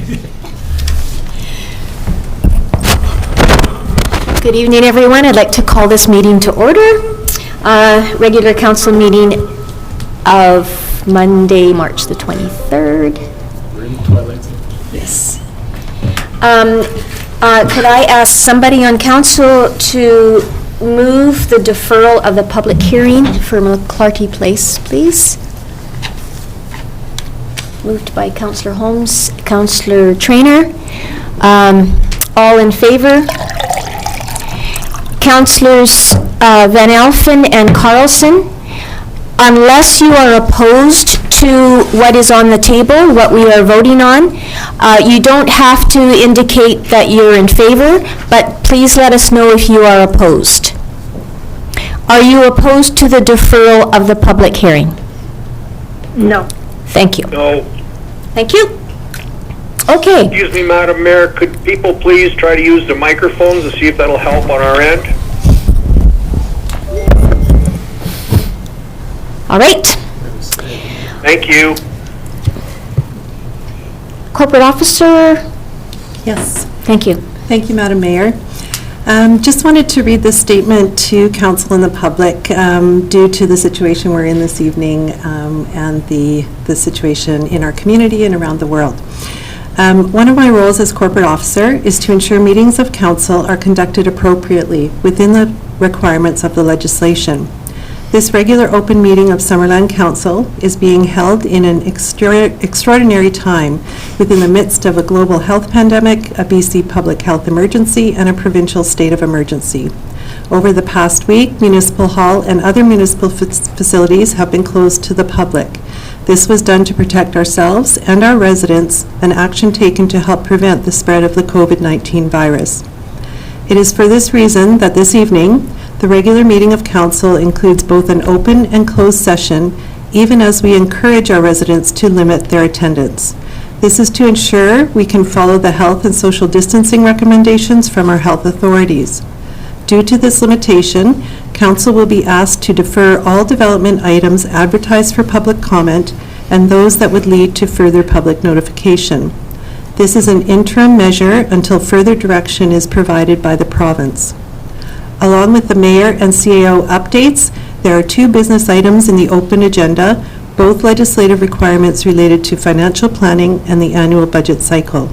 Good evening, everyone. I'd like to call this meeting to order. Regular council meeting of Monday, March the 23rd. We're in the twilight zone. Yes. Could I ask somebody on council to move the deferral of the public hearing for McClarty Place, please? Moved by Councillor Holmes, Councillor Traynor. All in favor? Councillors Van Alphen and Carlson, unless you are opposed to what is on the table, what we are voting on, you don't have to indicate that you're in favor, but please let us know if you are opposed. Are you opposed to the deferral of the public hearing? No. Thank you. No. Thank you. Okay. Excuse me, Madam Mayor, could people please try to use the microphones to see if that'll help on our end? All right. Thank you. Corporate Officer, Yes, thank you. thank you, Madam Mayor. Just wanted to read this statement to council and the public due to the situation we're in this evening and the situation in our community and around the world. One of my roles as corporate officer is to ensure meetings of council are conducted appropriately within the requirements of the legislation. This regular open meeting of Summerland Council is being held in an extraordinary time within the midst of a global health pandemic, a BC public health emergency, and a provincial state of emergency. Over the past week, Municipal Hall and other municipal facilities have been closed to the public. This was done to protect ourselves and our residents, and action taken to help prevent the spread of the COVID-19 virus. It is for this reason that this evening, the regular meeting of council includes both an open and closed session, even as we encourage our residents to limit their attendance. This is to ensure we can follow the health and social distancing recommendations from our health authorities. Due to this limitation, council will be asked to defer all development items advertised for public comment and those that would lead to further public notification. This is an interim measure until further direction is provided by the province. Along with the Mayor and CAO updates, there are 2 business items in the open agenda, both legislative requirements related to financial planning and the annual budget cycle.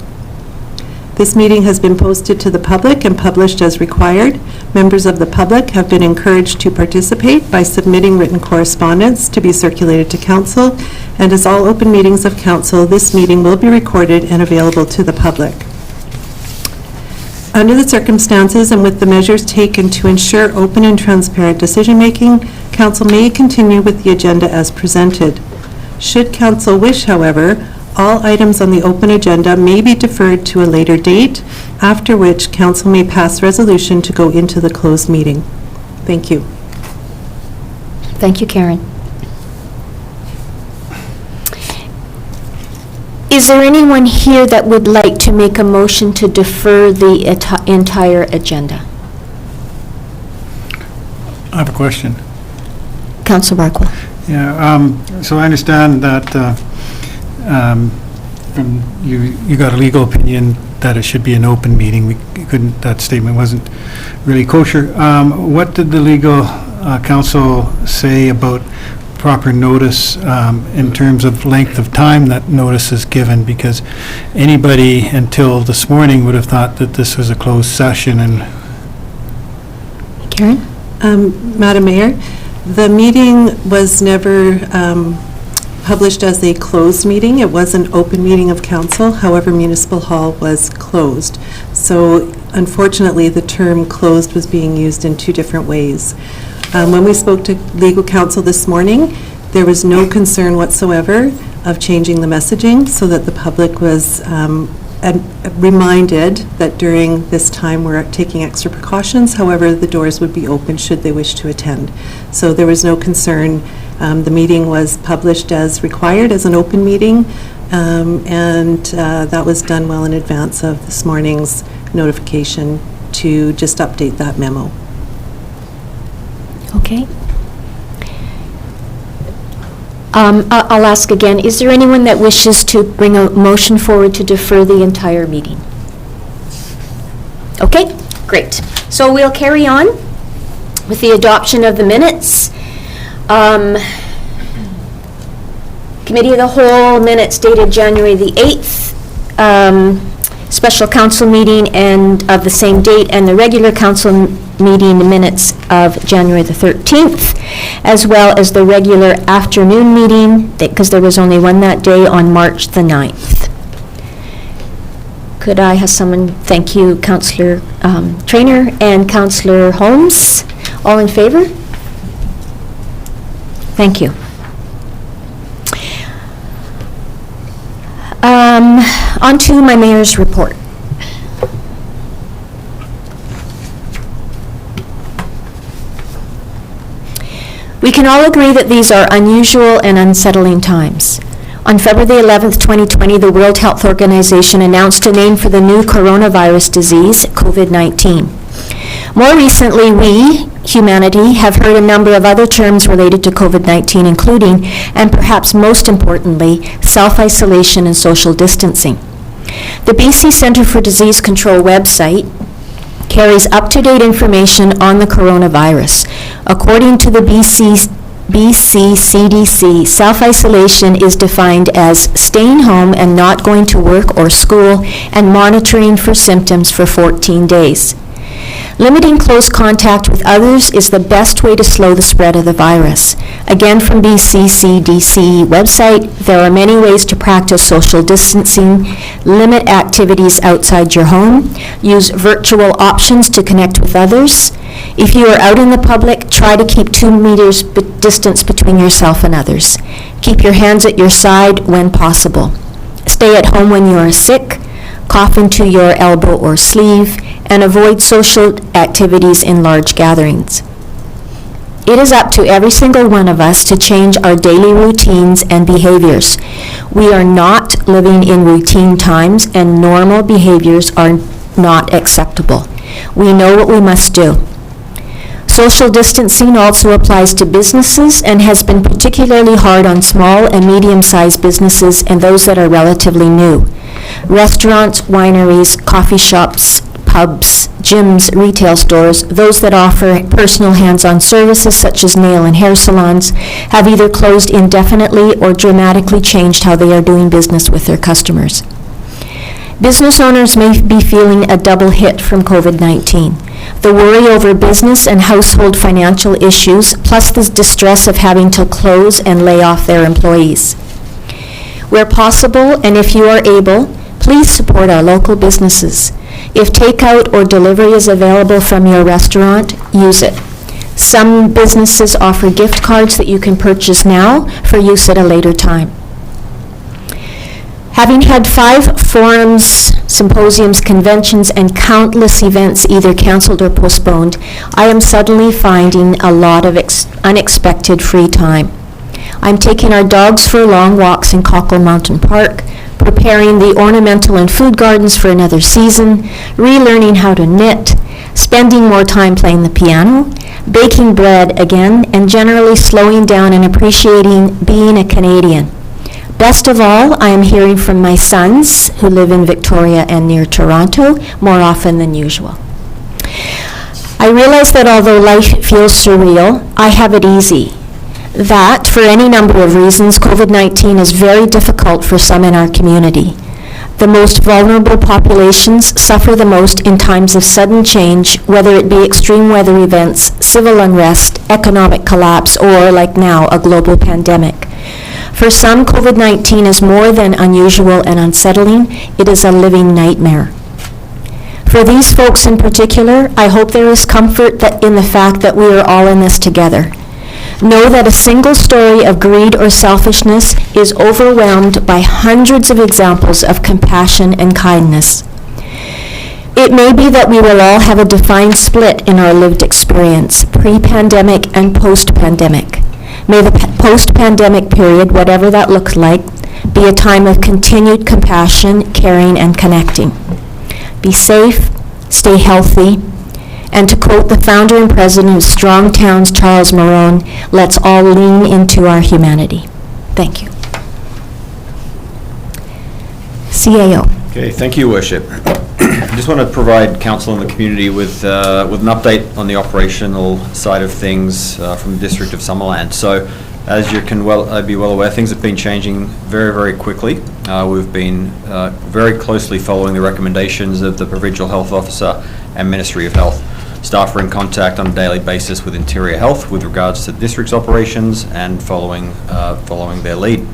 This meeting has been posted to the public and published as required. Members of the public have been encouraged to participate by submitting written correspondence to be circulated to council, and as all open meetings of council, this meeting will be recorded and available to the public. Under the circumstances and with the measures taken to ensure open and transparent decision-making, council may continue with the agenda as presented. Should council wish, however, all items on the open agenda may be deferred to a later date, after which council may pass resolution to go into the closed meeting. Thank you. Thank you, Karen. Is there anyone here that would like to make a motion to defer the entire agenda? I have a question. Councillor Barquil. Yeah, so I understand that from you got a legal opinion that it should be an open meeting. We couldn't. That statement wasn't really kosher. What did the legal counsel say about proper notice in terms of length of time that notice is given? Because anybody until this morning would have thought that this was a closed session. And Karen? Madam Mayor, the meeting was never published as a closed meeting. It was an open meeting of council. However, Municipal Hall was closed. So unfortunately, the term closed was being used in 2 different ways. When we spoke to legal counsel this morning, there was no concern whatsoever of changing the messaging so that the public was reminded that during this time we're taking extra precautions. However, the doors would be open should they wish to attend. So there was no concern. The meeting was published as required as an open meeting, and that was done well in advance of this morning's notification to just update that memo. Okay. I'll ask again, is there anyone that wishes to bring a motion forward to defer the entire meeting? Okay, great. So we'll carry on with the adoption of the minutes. Committee of the Whole minutes dated January the 8th, special council meeting and of the same date, and the regular council meeting minutes of January the 13th, as well as the regular afternoon meeting, because there was only one that day, on March the 9th. Could I have someone, thank you, Councillor Traynor and Councillor Holmes. All in favor? Thank you. On to my mayor's report. We can all agree that these are unusual and unsettling times. On February 11th, 2020, the World Health Organization announced a name for the new coronavirus disease, COVID-19. More recently, we, humanity, have heard a number of other terms related to COVID-19, including, and perhaps most importantly, self-isolation and social distancing. The BC Centre for Disease Control website carries up-to-date information on the coronavirus. According to the BC CDC, self-isolation is defined as staying home and not going to work or school and monitoring for symptoms for 14 days. Limiting close contact with others is the best way to slow the spread of the virus. Again, from BC CDC website, there are many ways to practice social distancing, limit activities outside your home, use virtual options to connect with others. If you are out in the public, try to keep 2 meters distance between yourself and others. Keep your hands at your side when possible. Stay at home when you are sick, cough into your elbow or sleeve, and avoid social activities in large gatherings. It is up to every single one of us to change our daily routines and behaviors. We are not living in routine times, and normal behaviors are not acceptable. We know what we must do. Social distancing also applies to businesses and has been particularly hard on small and medium-sized businesses and those that are relatively new. Restaurants, wineries, coffee shops, pubs, gyms, retail stores, those that offer personal hands-on services such as nail and hair salons, have either closed indefinitely or dramatically changed how they are doing business with their customers. Business owners may be feeling a double hit from COVID-19. The worry over business and household financial issues, plus the distress of having to close and lay off their employees. Where possible, and if you are able, please support our local businesses. If takeout or delivery is available from your restaurant, use it. Some businesses offer gift cards that you can purchase now for use at a later time. Having had 5 forums, symposiums, conventions, and countless events either canceled or postponed, I am suddenly finding a lot of unexpected free time. I'm taking our dogs for long walks in Cockle Mountain Park, preparing the ornamental and food gardens for another season, relearning how to knit, spending more time playing the piano, baking bread again, and generally slowing down and appreciating being a Canadian. Best of all, I am hearing from my sons, who live in Victoria and near Toronto, more often than usual. I realize that although life feels surreal, I have it easy. That, for any number of reasons, COVID-19 is very difficult for some in our community. The most vulnerable populations suffer the most in times of sudden change, whether it be extreme weather events, civil unrest, economic collapse, or, like now, a global pandemic. For some, COVID-19 is more than unusual and unsettling. It is a living nightmare. For these folks in particular, I hope there is comfort in the fact that we are all in this together. Know that a single story of greed or selfishness is overwhelmed by hundreds of examples of compassion and kindness. It may be that we will all have a defined split in our lived experience, pre-pandemic and post-pandemic. May the post-pandemic period, whatever that looks like, be a time of continued compassion, caring, and connecting. Be safe, stay healthy, and to quote the founder and president of Strong Towns, Charles Marone, let's all lean into our humanity. Thank you. CAO. Okay, thank you, Worship. I just want to provide council and the community with an update on the operational side of things from the District of Summerland. So, as you can be well aware, things have been changing very, very quickly. We've been very closely following the recommendations of the Provincial Health Officer and Ministry of Health. Staff are in contact on a daily basis with Interior Health with regards to the district's operations and following their lead.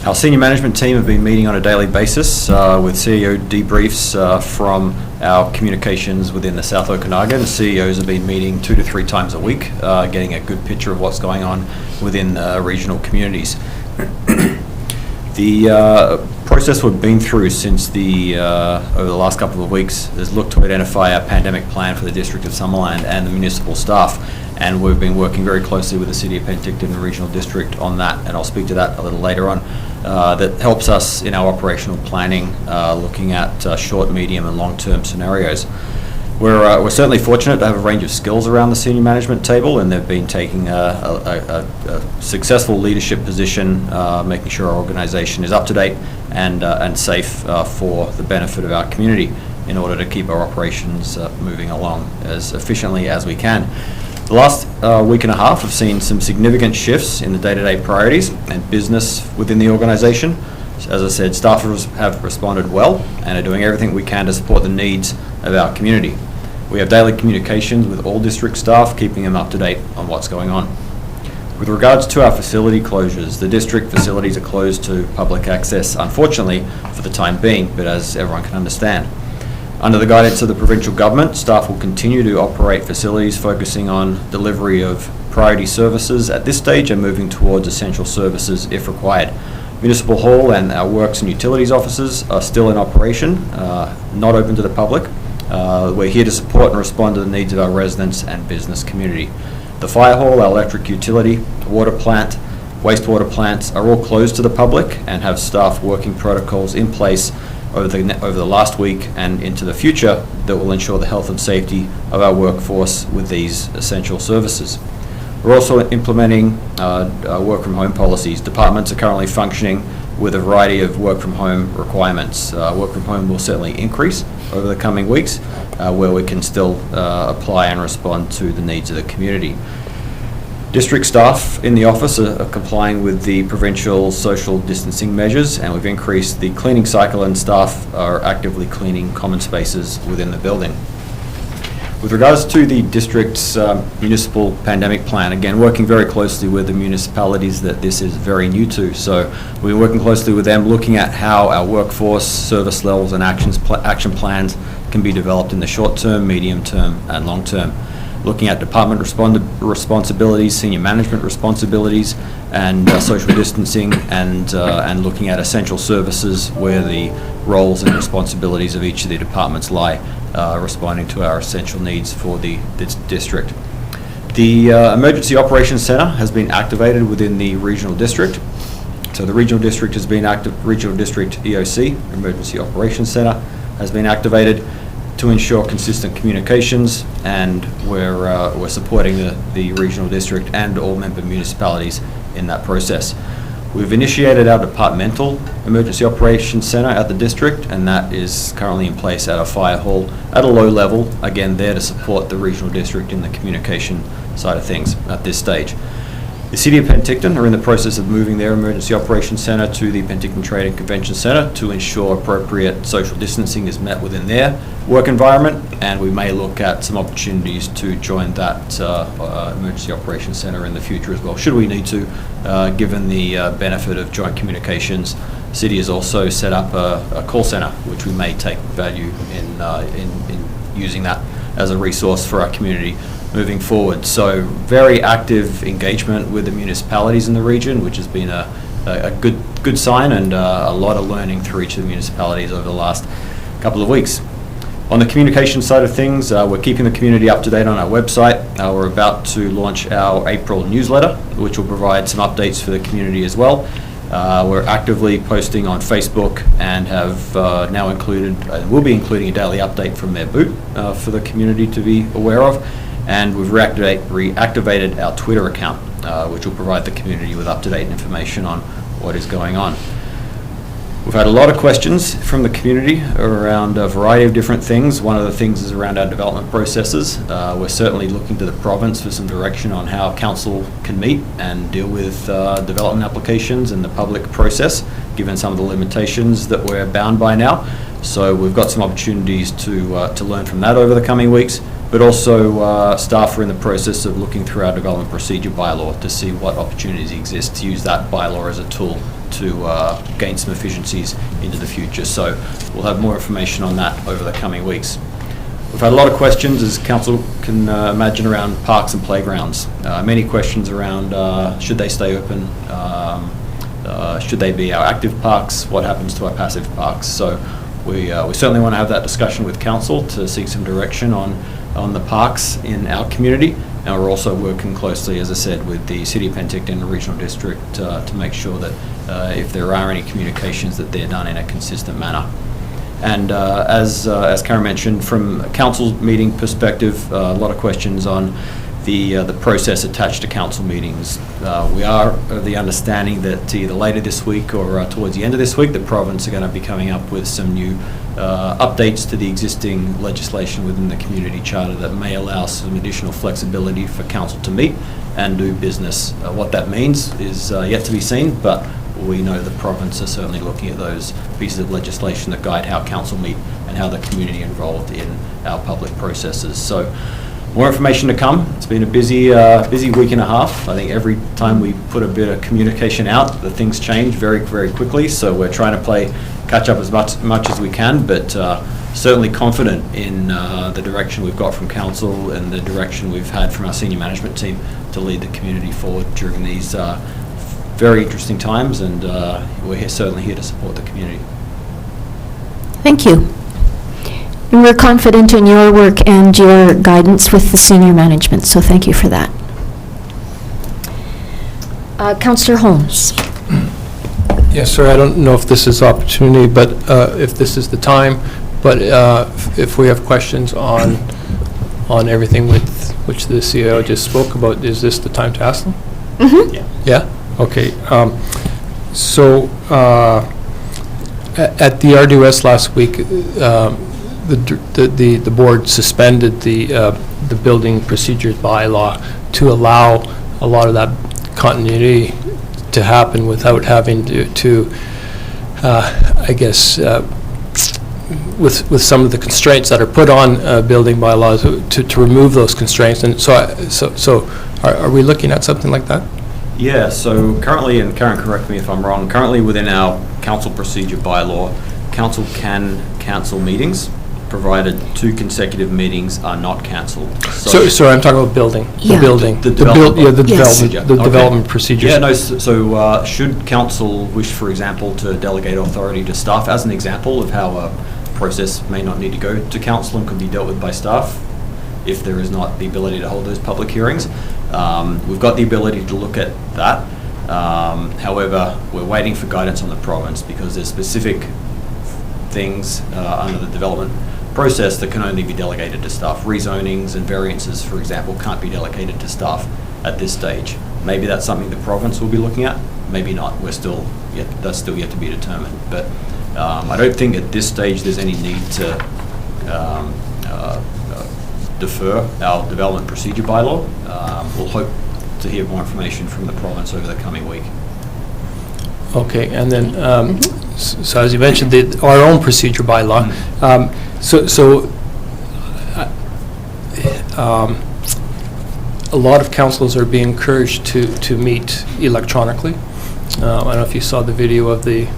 Our senior management team have been meeting on a daily basis with CEO debriefs from our communications within the South Okanagan. The CEOs have been meeting 2 to 3 times a week, getting a good picture of what's going on within regional communities. The process we've been through since over the last couple of weeks has looked to identify a pandemic plan for the District of Summerland and the municipal staff, and we've been working very closely with the City of Penticton and Regional District on that, and I'll speak to that a little later on. That helps us in our operational planning, looking at short, medium and long-term scenarios. We're certainly fortunate to have a range of skills around the senior management table, and they've been taking a successful leadership position, making sure our organisation is up to date and safe for the benefit of our community in order to keep our operations moving along as efficiently as we can. The last week and a half have seen some significant shifts in the day-to-day priorities and business within the organisation. As I said, staffers have responded well and are doing everything we can to support the needs of our community. We have daily communications with all district staff, keeping them up to date on what's going on. With regards to our facility closures, the district facilities are closed to public access, unfortunately, for the time being, but as everyone can understand. Under the guidance of the provincial government, staff will continue to operate facilities focusing on delivery of priority services at this stage and moving towards essential services if required. Municipal Hall and our Works and Utilities offices are still in operation, not open to the public. We're here to support and respond to the needs of our residents and business community. The Fire Hall, our electric utility, water plant, wastewater plants are all closed to the public and have staff working protocols in place over the last week and into the future that will ensure the health and safety of our workforce with these essential services. We're also implementing work from home policies. Departments are currently functioning with a variety of work from home requirements. Work from home will certainly increase over the coming weeks where we can still apply and respond to the needs of the community. District staff in the office are complying with the provincial social distancing measures, and we've increased the cleaning cycle, and staff are actively cleaning common spaces within the building. With regards to the district's municipal pandemic plan, again, working very closely with the municipalities that this is very new to. So we're working closely with them, looking at how our workforce, service levels and action plans can be developed in the short term, medium term and long term. Looking at department responsibilities, senior management responsibilities, and social distancing, and looking at essential services where the roles and responsibilities of each of the departments lie, responding to our essential needs for the district. The Emergency Operations Centre has been activated within the regional district. So the regional district has been regional district EOC, Emergency Operations Centre, has been activated to ensure consistent communications, and we're supporting the regional district and all member municipalities in that process. We've initiated our departmental emergency operations centre at the district, and that is currently in place at our fire hall at a low level, again there to support the regional district in the communication side of things at this stage. The City of Penticton are in the process of moving their emergency operations centre to the Penticton Trade and Convention Centre to ensure appropriate social distancing is met within their work environment, and we may look at some opportunities to join that emergency operations centre in the future as well, should we need to, given the benefit of joint communications. The City has also set up a call centre, which we may take value in using that as a resource for our community moving forward. So very active engagement with the municipalities in the region, which has been a good sign, and a lot of learning through each of the municipalities over the last couple of weeks. On the communication side of things, we're keeping the community up to date on our website. We're about to launch our April newsletter, which will provide some updates for the community as well. We're actively posting on Facebook and have now included, we'll be including a daily update from their booth for the community to be aware of. And we've reactivated our Twitter account. which will provide the community with up-to-date information on what is going on. We've had a lot of questions from the community around a variety of different things. One of the things is around our development processes. We're certainly looking to the province for some direction on how council can meet and deal with development applications and the public process, given some of the limitations that we're bound by now. So we've got some opportunities to learn from that over the coming weeks, but also staff are in the process of looking through our development procedure bylaw to see what opportunities exist to use that bylaw as a tool to gain some efficiencies into the future. So we'll have more information on that over the coming weeks. We've had a lot of questions, as council can imagine, around parks and playgrounds. Many questions around should they stay open, should they be our active parks, what happens to our passive parks. So we certainly want to have that discussion with council to seek some direction on the parks in our community. And we're also working closely, as I said, with the City of Penticton Regional District to make sure that if there are any communications, that they're done in a consistent manner. And as Karen mentioned, from a council meeting perspective, a lot of questions on the process attached to council meetings. We are of the understanding that either later this week or towards the end of this week, the province are going to be coming up with some new updates to the existing legislation within the community charter that may allow some additional flexibility for council to meet and do business. What that means is yet to be seen, but we know the province are certainly looking at those pieces of legislation that guide how council meet and how the community involved in our public processes. So more information to come. It's been a busy week and a half. I think every time we put a bit of communication out, the things change very, very quickly. So we're trying to play catch up as much as we can, but certainly confident in the direction we've got from council and the direction we've had from our senior management team to lead the community forward during these very interesting times, and we're certainly here to support the community. Thank you. And we're confident in your work and your guidance with the senior management, so thank you for that. Councillor Holmes. Yes, sir. I don't know if this is opportunity, but if this is the time, but if we have questions on everything with which the CEO just spoke about, is this the time to ask them? Mm-hmm. Yeah. Yeah? Okay. So at the RDS last week, the board suspended the building procedures bylaw to allow a lot of that continuity to happen without having to I guess, with some of the constraints that are put on building bylaws, to remove those constraints. And so are we looking at something like that? Yeah, so currently, and Karen, correct me if I'm wrong, currently within our council procedure bylaw, council can cancel meetings, provided 2 consecutive meetings are not cancelled. So I'm talking about building. Yeah. The building. The development. Yes. Development procedures. Yeah, no, so should council wish, for example, to delegate authority to staff, as an example of how a process may not need to go to council and could be dealt with by staff, if there is not the ability to hold those public hearings. We've got the ability to look at that. However, we're waiting for guidance on the province because there's specific things under the development process that can only be delegated to staff. Rezonings and variances, for example, can't be delegated to staff at this stage. Maybe that's something the province will be looking at, maybe not. That's still yet to be determined. But I don't think at this stage there's any need to defer our development procedure bylaw. We'll hope to hear more information from the province over the coming week. Okay, and then, so as you mentioned, our own procedure bylaw. A lot of councils are being encouraged to meet electronically. I don't know if you saw the video of the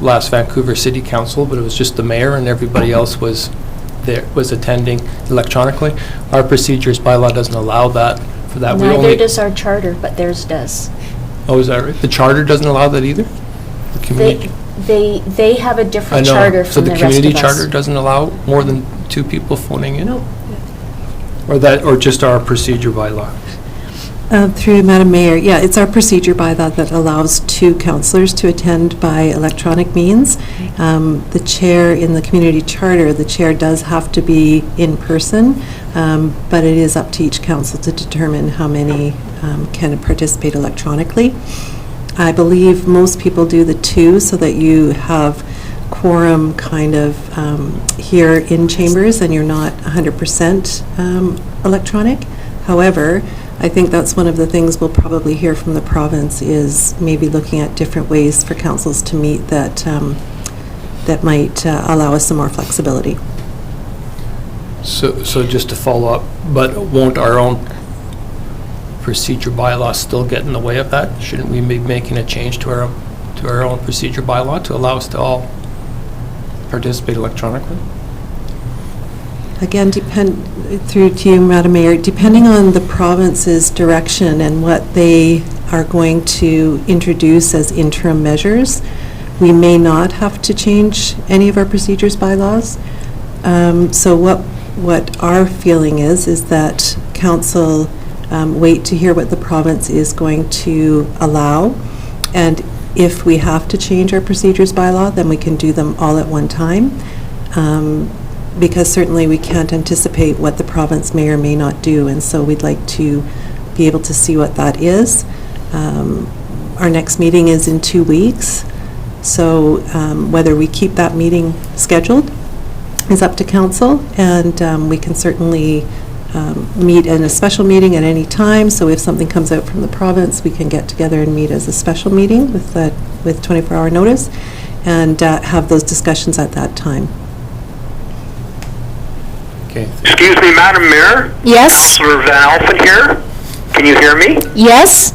last Vancouver City Council, but it was just the mayor and everybody else was attending electronically. Our procedures bylaw doesn't allow that. For that, Neither does our charter, but theirs does. Oh, is that right? The charter doesn't allow that either? The community. They have a I different know. charter So from the the rest of us. community charter doesn't allow more than 2 people phoning in? Nope. Or just our procedure bylaw? Through Madam Mayor, yeah, it's our procedure bylaw that allows 2 councillors to attend by electronic means. The chair in the community charter, the chair does have to be in person. but it is up to each council to determine how many can participate electronically. I believe most people do the 2 so that you have quorum kind of here in chambers and you're not 100% electronic. However, I think that's one of the things we'll probably hear from the province is maybe looking at different ways for councils to meet that that might allow us some more flexibility. So just to follow up, but won't our own procedure bylaw still get in the way of that? Shouldn't we be making a change to our own procedure bylaw to allow us to all participate electronically? Again, through to you, Madam Mayor, depending on the province's direction and what they are going to introduce as interim measures, we may not have to change any of our procedures bylaws. So what our feeling is that council wait to hear what the province is going to allow, and if we have to change our procedures bylaw, then we can do them all at one time. Because certainly we can't anticipate what the province may or may not do, and so we'd like to be able to see what that is. Our next meeting is in 2 weeks, so whether we keep that meeting scheduled is up to council, and we can certainly meet in a special meeting at any time, so if something comes out from the province, we can get together and meet as a special meeting with 24-hour notice and have those discussions at that time. Okay. Excuse me, Madam Mayor? Yes? Councillor Van Alphen here. Can you hear me? Yes?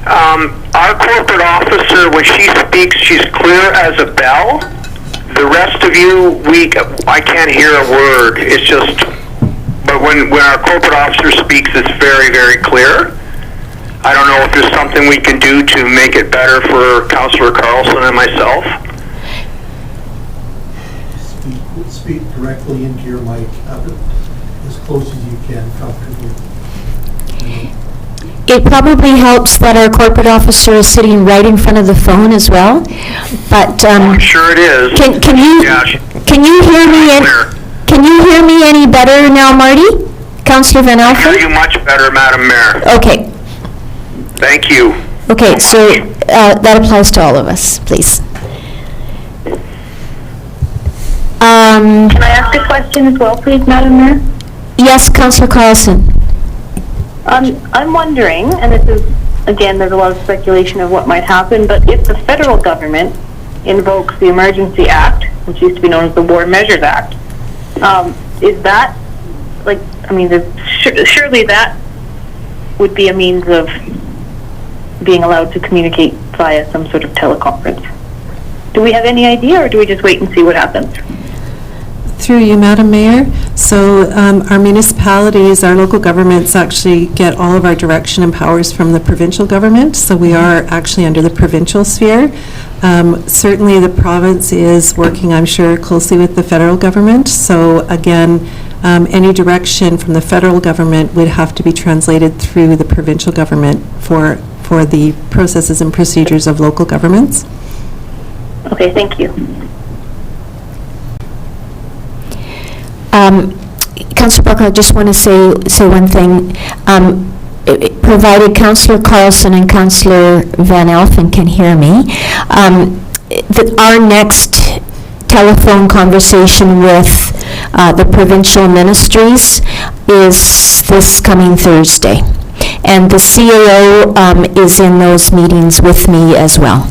Our corporate officer, when she speaks, she's clear as a bell. The rest of you, I can't hear a word. It's just, but when our corporate officer speaks, it's very, very clear. I don't know if there's something we can do to make it better for Councillor Carlson and myself. Speak directly into your mic, as close as you can, comfortably. It probably helps that our corporate officer is sitting right in front of the phone as well, but I'm sure it is. can you hear me? Clear. Can you hear me any better now, Marty? Councillor Van I hear Alphen? you much better, Madam Mayor. Okay. Thank you. Okay, so that applies to all of us, please. Can I ask a question as well, please, Madam Mayor? Yes, Councillor Carlson. I'm wondering, and this is, again, there's a lot of speculation of what might happen, but if the federal government invokes the Emergency Act, which used to be known as the War Measures Act, is that, like, I mean, surely that would be a means of being allowed to communicate via some sort of teleconference. Do we have any idea, or do we just wait and see what happens? Through you, Madam Mayor. So our municipalities, our local governments actually get all of our direction and powers from the provincial government, so we are actually under the provincial sphere. Certainly the province is working, I'm sure, closely with the federal government, so again, any direction from the federal government would have to be translated through the provincial government for the processes and procedures of local governments. Okay, thank you. Councillor Buckle, I just want to say one thing. Provided Councillor Carlson and Councillor Van Alphen can hear me, our next telephone conversation with the provincial ministries is this coming Thursday. And the CAO is in those meetings with me as well.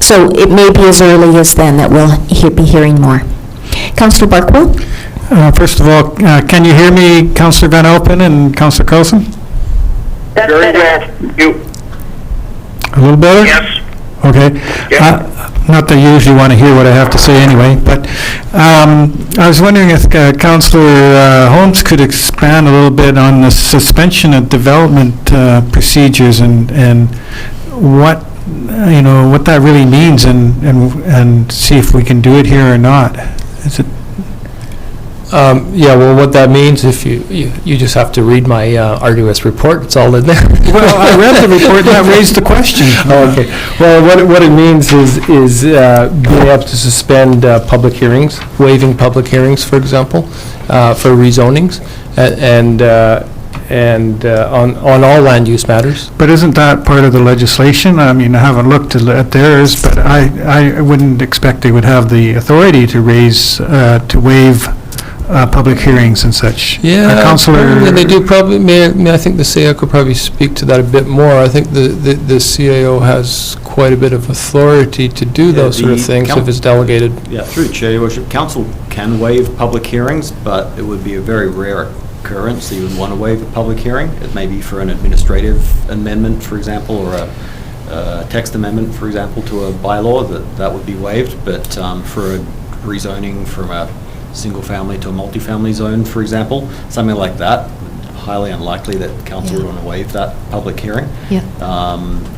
So it may be as early as then that we'll be hearing more. Councillor Barkwell? First of all, can you hear me, Councillor Van Alphen and Councillor Carlson? That's Very better. well. You, A little better? yes. Okay. Yeah. Not that you usually want to hear what I have to say anyway, but I was wondering if Councillor Holmes could expand a little bit on the suspension of development procedures and what, what that really means and see if we can do it here or not. Is it? Yeah, well, what that means, if you just have to read my arduous report, it's all in there. Well, I read the report, and that raised the question. Oh, okay. Well, what it means is being able to suspend public hearings, waiving public hearings, for example, for rezonings, and on all land use matters. But isn't that part of the legislation? I mean, I haven't looked at theirs, but I wouldn't expect they would have the authority to to waive public hearings and such. Yeah, Councillor... they do probably, I think the CIO could probably speak to that a bit more. I think the CIO has quite a bit of authority to do those sort of things if it's delegated. Yeah, through the Chair, Your Worship, Council can waive public hearings, but it would be a very rare occurrence that you would want to waive a public hearing. It may be for an administrative amendment, for example, or a text amendment, for example, to a bylaw, that would be waived, but for a rezoning from a single family to a multifamily zone, for example, something like that, highly unlikely that council would want to waive that public hearing. Yeah.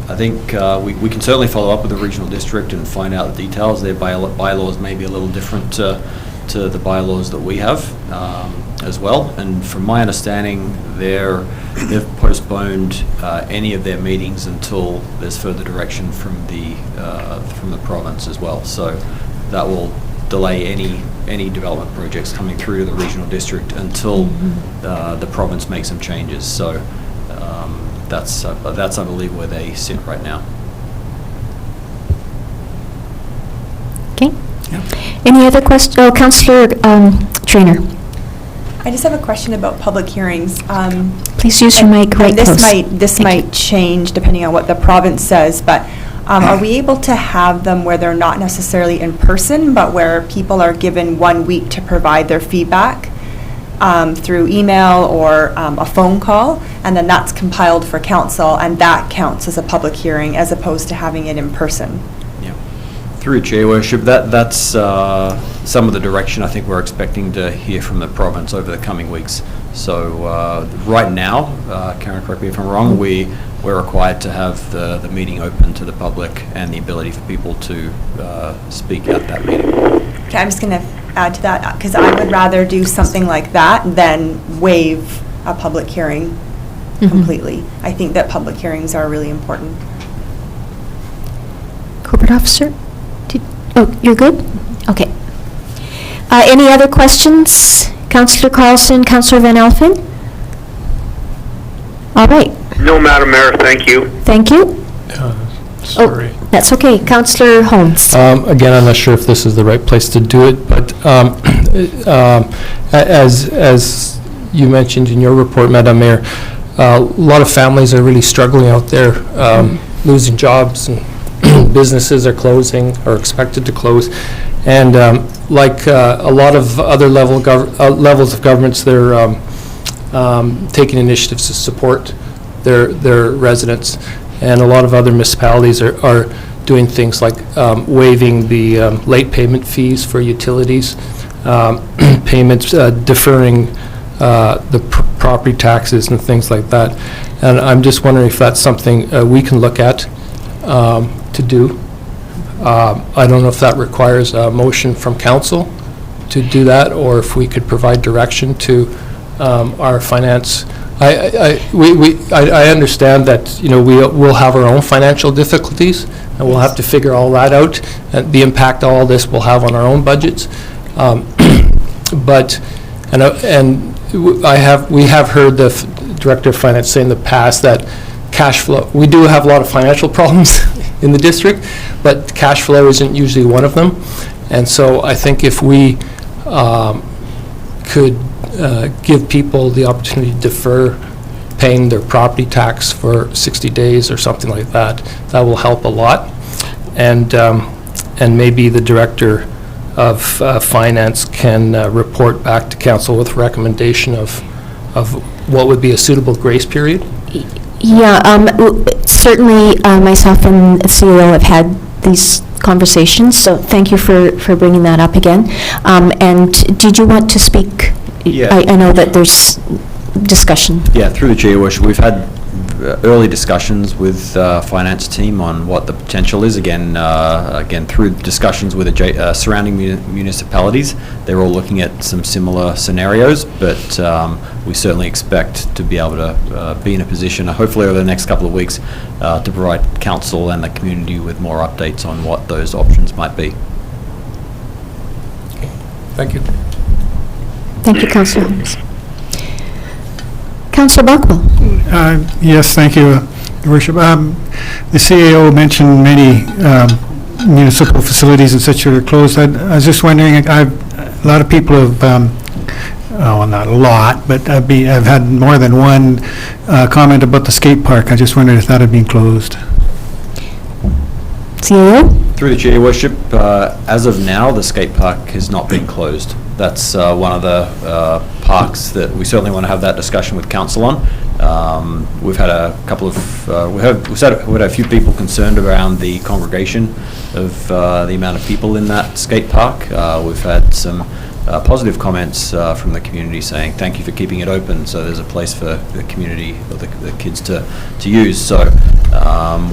I think we can certainly follow up with the regional district and find out the details. Their bylaws may be a little different to the bylaws that we have as well. And from my understanding, they've postponed any of their meetings until there's further direction from the province as well. So that will delay any development projects coming through to the regional district until the province makes some changes. So that's I believe where they sit right now. Okay. Any other questions? Oh, Councillor Traynor. I just have a question about public hearings. Please use your mic right close. This might change depending on what the province says, but are we able to have them where they're not necessarily in person, but where people are given 1 week to provide their feedback through email or a phone call, and then that's compiled for council, and that counts as a public hearing as opposed to having it in person? Through Chair Worship, that's some of the direction I think we're expecting to hear from the province over the coming weeks. So right now, Karen, correct me if I'm wrong, we're required to have the meeting open to the public and the ability for people to speak at that meeting. Okay, I'm just going to add to that, because I would rather do something like that than waive a public hearing completely. I think that public hearings are really important. Corporate Officer? Oh, you're good? Okay. Any other questions? Councillor Carlson, Councillor Van Alphen? All right. No, Madam Mayor, thank you. Thank you. Sorry. Oh, that's okay. Councillor Holmes. Again, I'm not sure if this is the right place to do it, but as you mentioned in your report, Madam Mayor, a lot of families are really struggling out there, losing jobs, and businesses are closing or expected to close. And like a lot of other levels of governments, they're taking initiatives to support their residents. And a lot of other municipalities are doing things like waiving the late payment fees for utilities, payments, deferring the property taxes and things like that. And I'm just wondering if that's something we can look at to do. I don't know if that requires a motion from council to do that, or if we could provide direction to our finance. I understand that, you know, we'll have our own financial difficulties, and we'll have to figure all that out, and the impact all this will have on our own budgets. But we have heard the Director of Finance say in the past that cash flow, we do have a lot of financial problems in the district, but cash flow isn't usually one of them. And so I think if we could give people the opportunity to defer paying their property tax for 60 days or something like that, that will help a lot. And maybe the Director of Finance can report back to council with recommendation of what would be a suitable grace period. Yeah, certainly myself and the CEO have had these conversations, so thank you for bringing that up again. And did you want to speak? Yeah. I know that there's discussion. Yeah, through the Chair, Worship, we've had early discussions with finance team on what the potential is. Again, through discussions with surrounding municipalities, they're all looking at some similar scenarios, but we certainly expect to be able to be in a position, hopefully over the next couple of weeks, to provide council and the community with more updates on what those options might be. Thank you. Thank you, Councillor Holmes. Councillor Buckwell. Yes, thank you, Your Worship. The CAO mentioned many municipal facilities and such that are closed. I was just wondering, a lot of people have, well, not a lot, but I've had more than one comment about the skate park. I just wondered if that had been closed. CAO? Through the Chair, Your Worship, as of now, the skate park has not been closed. That's one of the parks that we certainly want to have that discussion with council on. We've had a couple of, we've had a few people concerned around the congregation of the amount of people in that skate park. We've had some positive comments from the community saying thank you for keeping it open, so there's a place for the community or the kids to use. So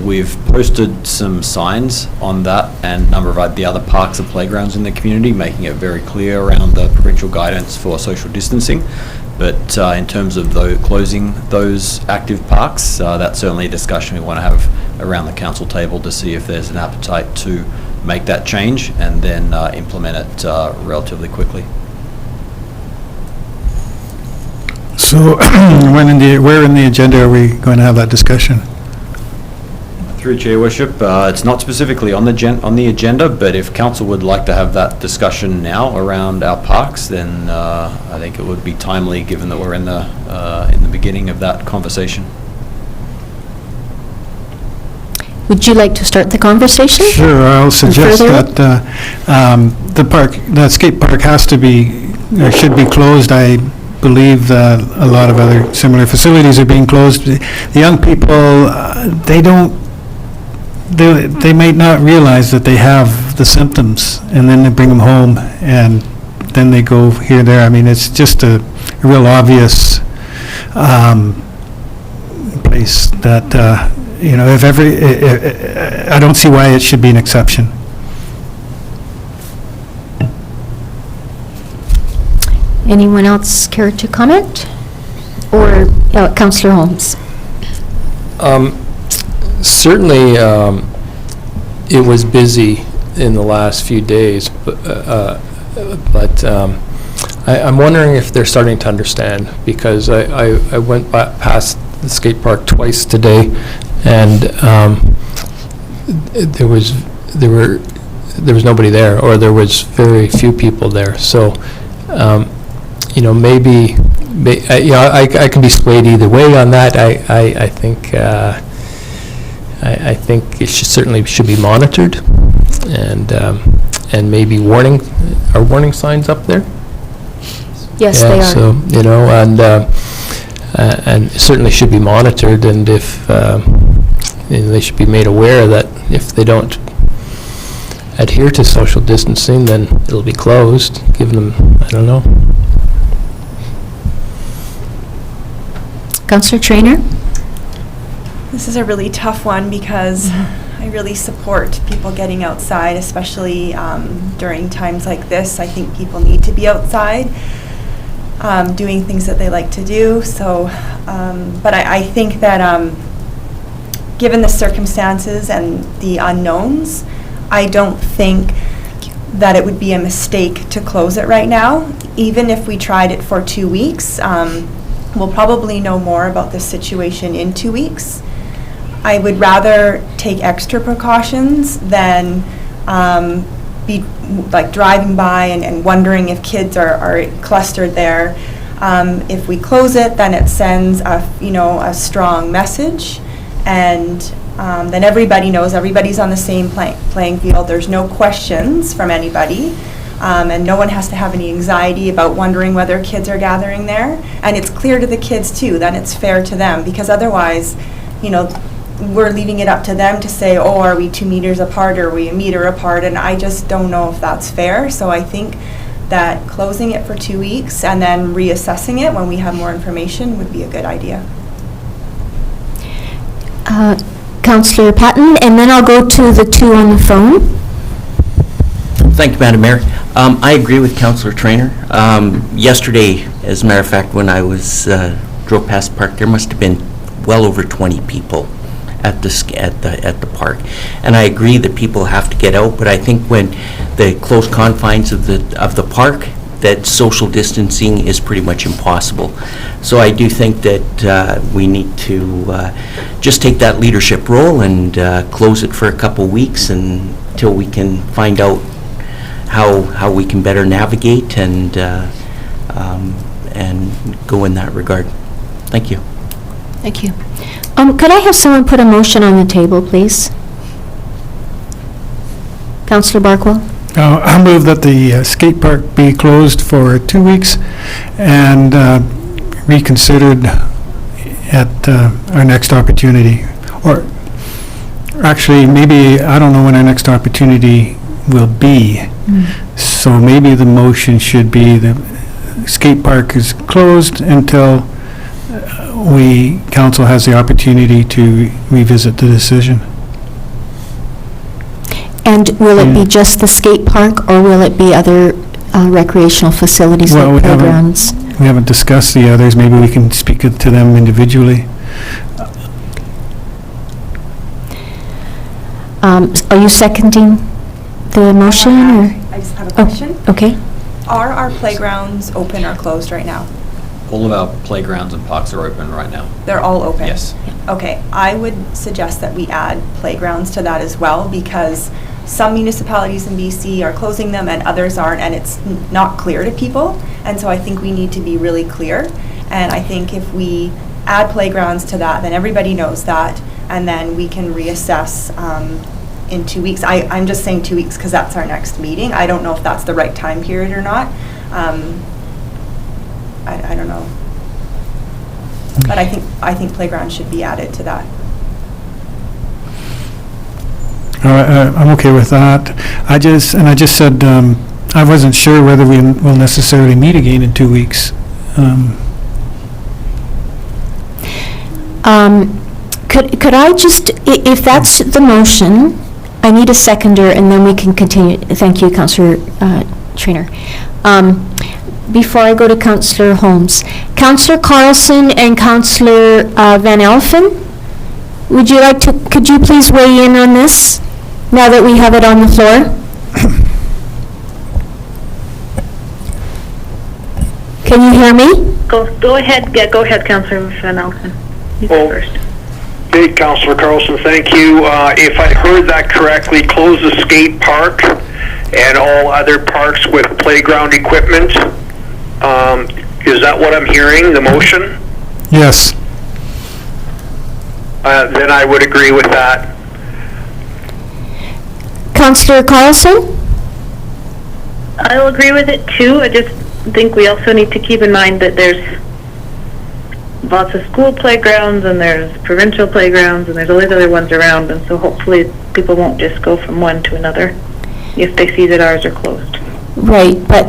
we've posted some signs on that and a number of the other parks and playgrounds in the community, making it very clear around the provincial guidance for social distancing. But in terms of closing those active parks, that's certainly a discussion we want to have around the council table to see if there's an appetite to make that change and then implement it relatively quickly. So where in the agenda are we going to have that discussion? Through Chair, Worship, it's not specifically on the agenda, but if council would like to have that discussion now around our parks, then I think it would be timely, given that we're in the beginning of that conversation. Would you like to start the conversation? Sure, I'll suggest further? that the skate park has to be, or should be closed. I believe that a lot of other similar facilities are being closed. The young people, they might not realize that they have the symptoms, and then they bring them home, and then they go here and there. I mean, it's just a real obvious place that, I don't see why it should be an exception. Anyone else care to comment? Or Councillor Holmes? Certainly, it was busy in the last few days, but I'm wondering if they're starting to understand, because I went past the skate park twice today, and there was nobody there, or there was very few people there. So, maybe I can be swayed either way on that. I think. I think it certainly should be monitored, and maybe warning signs up there? Yes, they are. So, and it certainly should be monitored, and if they should be made aware that if they don't adhere to social distancing, then it'll be closed, give them, I don't know. Councillor Traynor? This is a really tough one because I really support people getting outside, especially during times like this. I think people need to be outside doing things that they like to do. So, but I think that given the circumstances and the unknowns, I don't think that it would be a mistake to close it right now. Even if we tried it for 2 weeks, we'll probably know more about this situation in 2 weeks. I would rather take extra precautions than be like driving by and wondering if kids are clustered there. If we close it, then it sends a strong message, and then everybody knows everybody's on the same playing field. There's no questions from anybody, and no one has to have any anxiety about wondering whether kids are gathering there. And it's clear to the kids too, then it's fair to them, because otherwise, we're leaving it up to them to say, oh, are we 2 meters apart, or are we a meter apart? And I just don't know if that's fair. So I think that closing it for 2 weeks and then reassessing it when we have more information would be a good idea. Councillor Patton, and then I'll go to the two on the phone. Thank you, Madam Mayor. I agree with Councillor Traynor. Yesterday, as a matter of fact, when I drove past the park, there must have been well over 20 people at the park. And I agree that people have to get out, but I think when the close confines of the park, that social distancing is pretty much impossible. So I do think that we need to just take that leadership role and close it for a couple weeks until we can find out how we can better navigate and go in that regard. Thank you. Thank you. Could I have someone put a motion on the table, please? Councillor Barkwell? I move that the skate park be closed for 2 weeks and reconsidered at our next opportunity. Or actually, maybe, I don't know when our next opportunity will be. So maybe the motion should be the skate park is closed until council has the opportunity to revisit the decision. And will it be just the skate park, or will it be other recreational facilities like playgrounds? We haven't discussed the others. Maybe we can speak to them individually. Are you seconding the motion, or? I just have a question. Okay. Are our playgrounds open or closed right now? All of our playgrounds and parks are open right now. They're all open? Yes. Okay, I would suggest that we add playgrounds to that as well, because some municipalities in BC are closing them and others aren't, and it's not clear to people. And so I think we need to be really clear. And I think if we add playgrounds to that, then everybody knows that, and then we can reassess in 2 weeks. I'm just saying 2 weeks because that's our next meeting. I don't know if that's the right time period or not. I don't know. But I think playgrounds should be added to that. All right, I'm okay with that. I just said I wasn't sure whether we will necessarily meet again in 2 weeks. Could I just, if that's the motion, I need a seconder, and then we can continue. Thank you, Councillor Traynor. Before I go to Councillor Holmes, Councillor Carlson and Councillor Van Elfen, could you please weigh in on this, now that we have it on the floor? Can you hear me? Go ahead. Yeah, go ahead, Councillor Van Elfen. You go first. Hey, Councillor Carlson, thank you. If I heard that correctly, close the skate park and all other parks with playground equipment. Is that what I'm hearing, the motion? Yes. Then I would agree with that. Councillor Carlson? I'll agree with it too. I just think we also need to keep in mind that there's lots of school playgrounds and there's provincial playgrounds and there's all these other ones around, and so hopefully people won't just go from one to another if they see that ours are closed. Right, but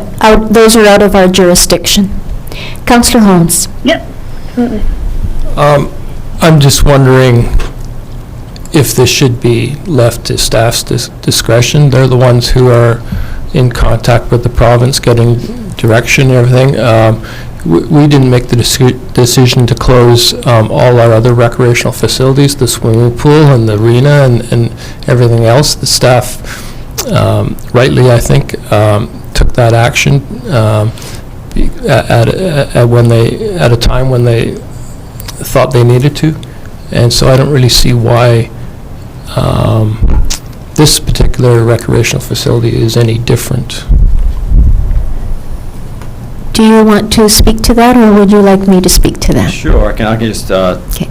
those are out of our jurisdiction. Councillor Holmes? Yep, absolutely. I'm just wondering if this should be left to staff's discretion. They're the ones who are in contact with the province, getting direction and everything. We didn't make the decision to close all our other recreational facilities, the swimming pool and the arena and everything else. The staff, rightly, I think, took that action at a time when they thought they needed to, and so I don't really see why this particular recreational facility is any different. Do you want to speak to that, or would you like me to speak to that? Sure, I can just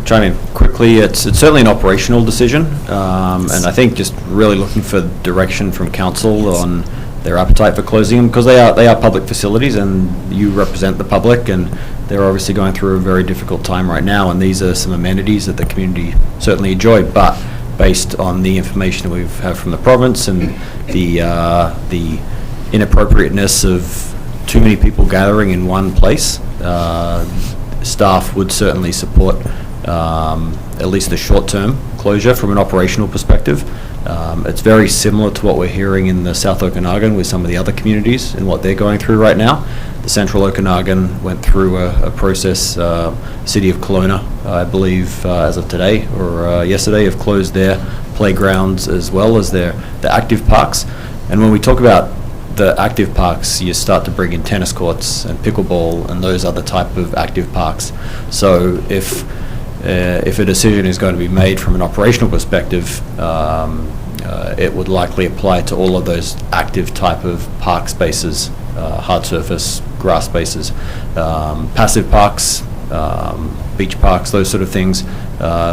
chime in quickly. It's certainly an operational decision, and I think just really looking for direction from council on their appetite for closing them, because they are public facilities and you represent the public, and they're obviously going through a very difficult time right now, and these are some amenities that the community certainly enjoy, but based on the information that we've had from the province and the inappropriateness of too many people gathering in one place, staff would certainly support at least the short-term closure from an operational perspective. It's very similar to what we're hearing in the South Okanagan with some of the other communities and what they're going through right now. The Central Okanagan went through a process. City of Kelowna, I believe, as of today or yesterday, have closed their playgrounds as well as the active parks. And when we talk about the active parks, you start to bring in tennis courts and pickleball and those other type of active parks. So if a decision is going to be made from an operational perspective, it would likely apply to all of those active type of park spaces, hard surface, grass spaces, passive parks, beach parks, those sort of things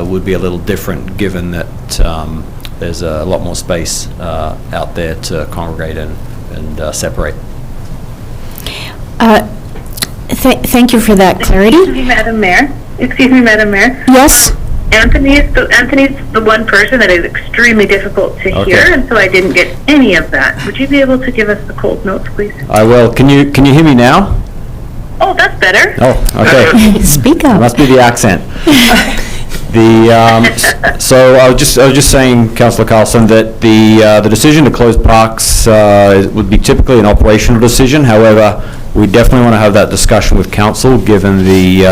would be a little different given that there's a lot more space out there to congregate and separate. Thank you for that clarity. Excuse me, Madam Mayor. Yes? Anthony's the one person that is extremely difficult to Okay. hear, and so I didn't get any of that. Would you be able to give us the cold notes, please? I will. Can you hear me now? Oh, that's better. Oh, okay. Speak up. Must be the accent. So I was just saying, Councillor Carlson, that the decision to close parks would be typically an operational decision. However, we definitely want to have that discussion with council, given the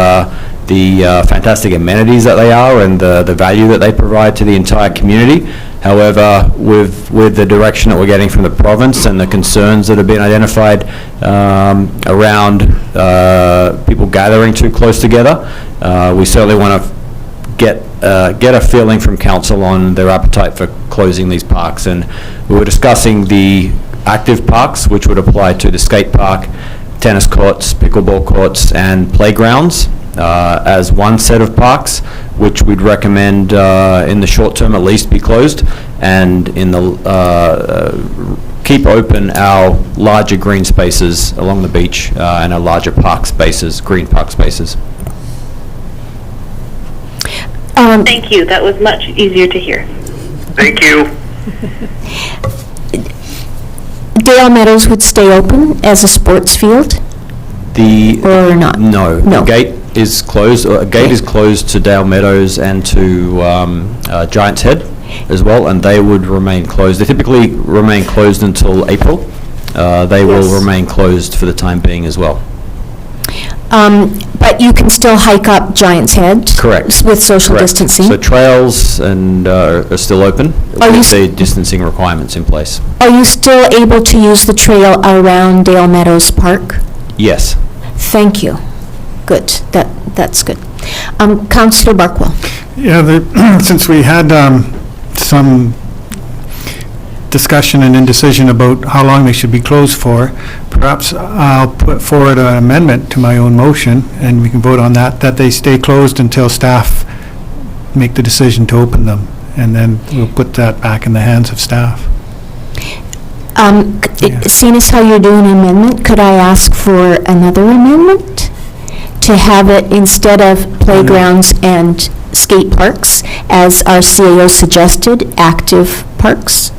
fantastic amenities that they are and the value that they provide to the entire community. However, with the direction that we're getting from the province and the concerns that have been identified around people gathering too close together, we certainly want to get a feeling from council on their appetite for closing these parks. And we were discussing the active parks, which would apply to the skate park, tennis courts, pickleball courts, and playgrounds as one set of parks, which we'd recommend in the short term at least be closed, and in the keep open our larger green spaces along the beach and our larger park spaces, green park spaces. Thank you. That was much easier to hear. Thank you. Dale Meadows would stay open as a sports field, or not? No. No. The gate is closed. A gate is closed to Dale Meadows and to Giant's Head as well, and they would remain closed. They typically remain closed until April. They will remain closed for the time being as well. But you can still hike up Giant's Head? Correct. With social Correct. distancing? So trails and are still open Are you with the distancing requirements in place. Are you still able to use the trail around Dale Meadows Park? Yes. Thank you. Good. That's good. Councillor Barkwell. Yeah, since we had some discussion and indecision about how long they should be closed for, perhaps I'll put forward an amendment to my own motion, and we can vote on that they stay closed until staff make the decision to open them, and then we'll put that back in the hands of staff. Seeing as how you're doing an amendment, could I ask for another amendment? To have it, instead of playgrounds and skate parks, as our CAO suggested, active parks?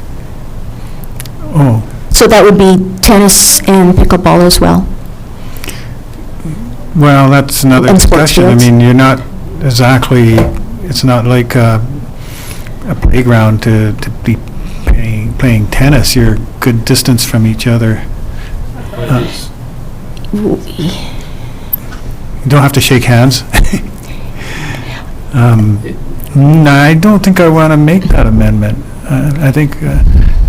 Oh, So that would be tennis and pickleball as well? well, that's another And sports discussion. I fields. mean, you're not exactly, it's not like a playground to be playing tennis. You're a good distance from each other. You don't have to shake hands. No, I don't think I want to make that amendment. I think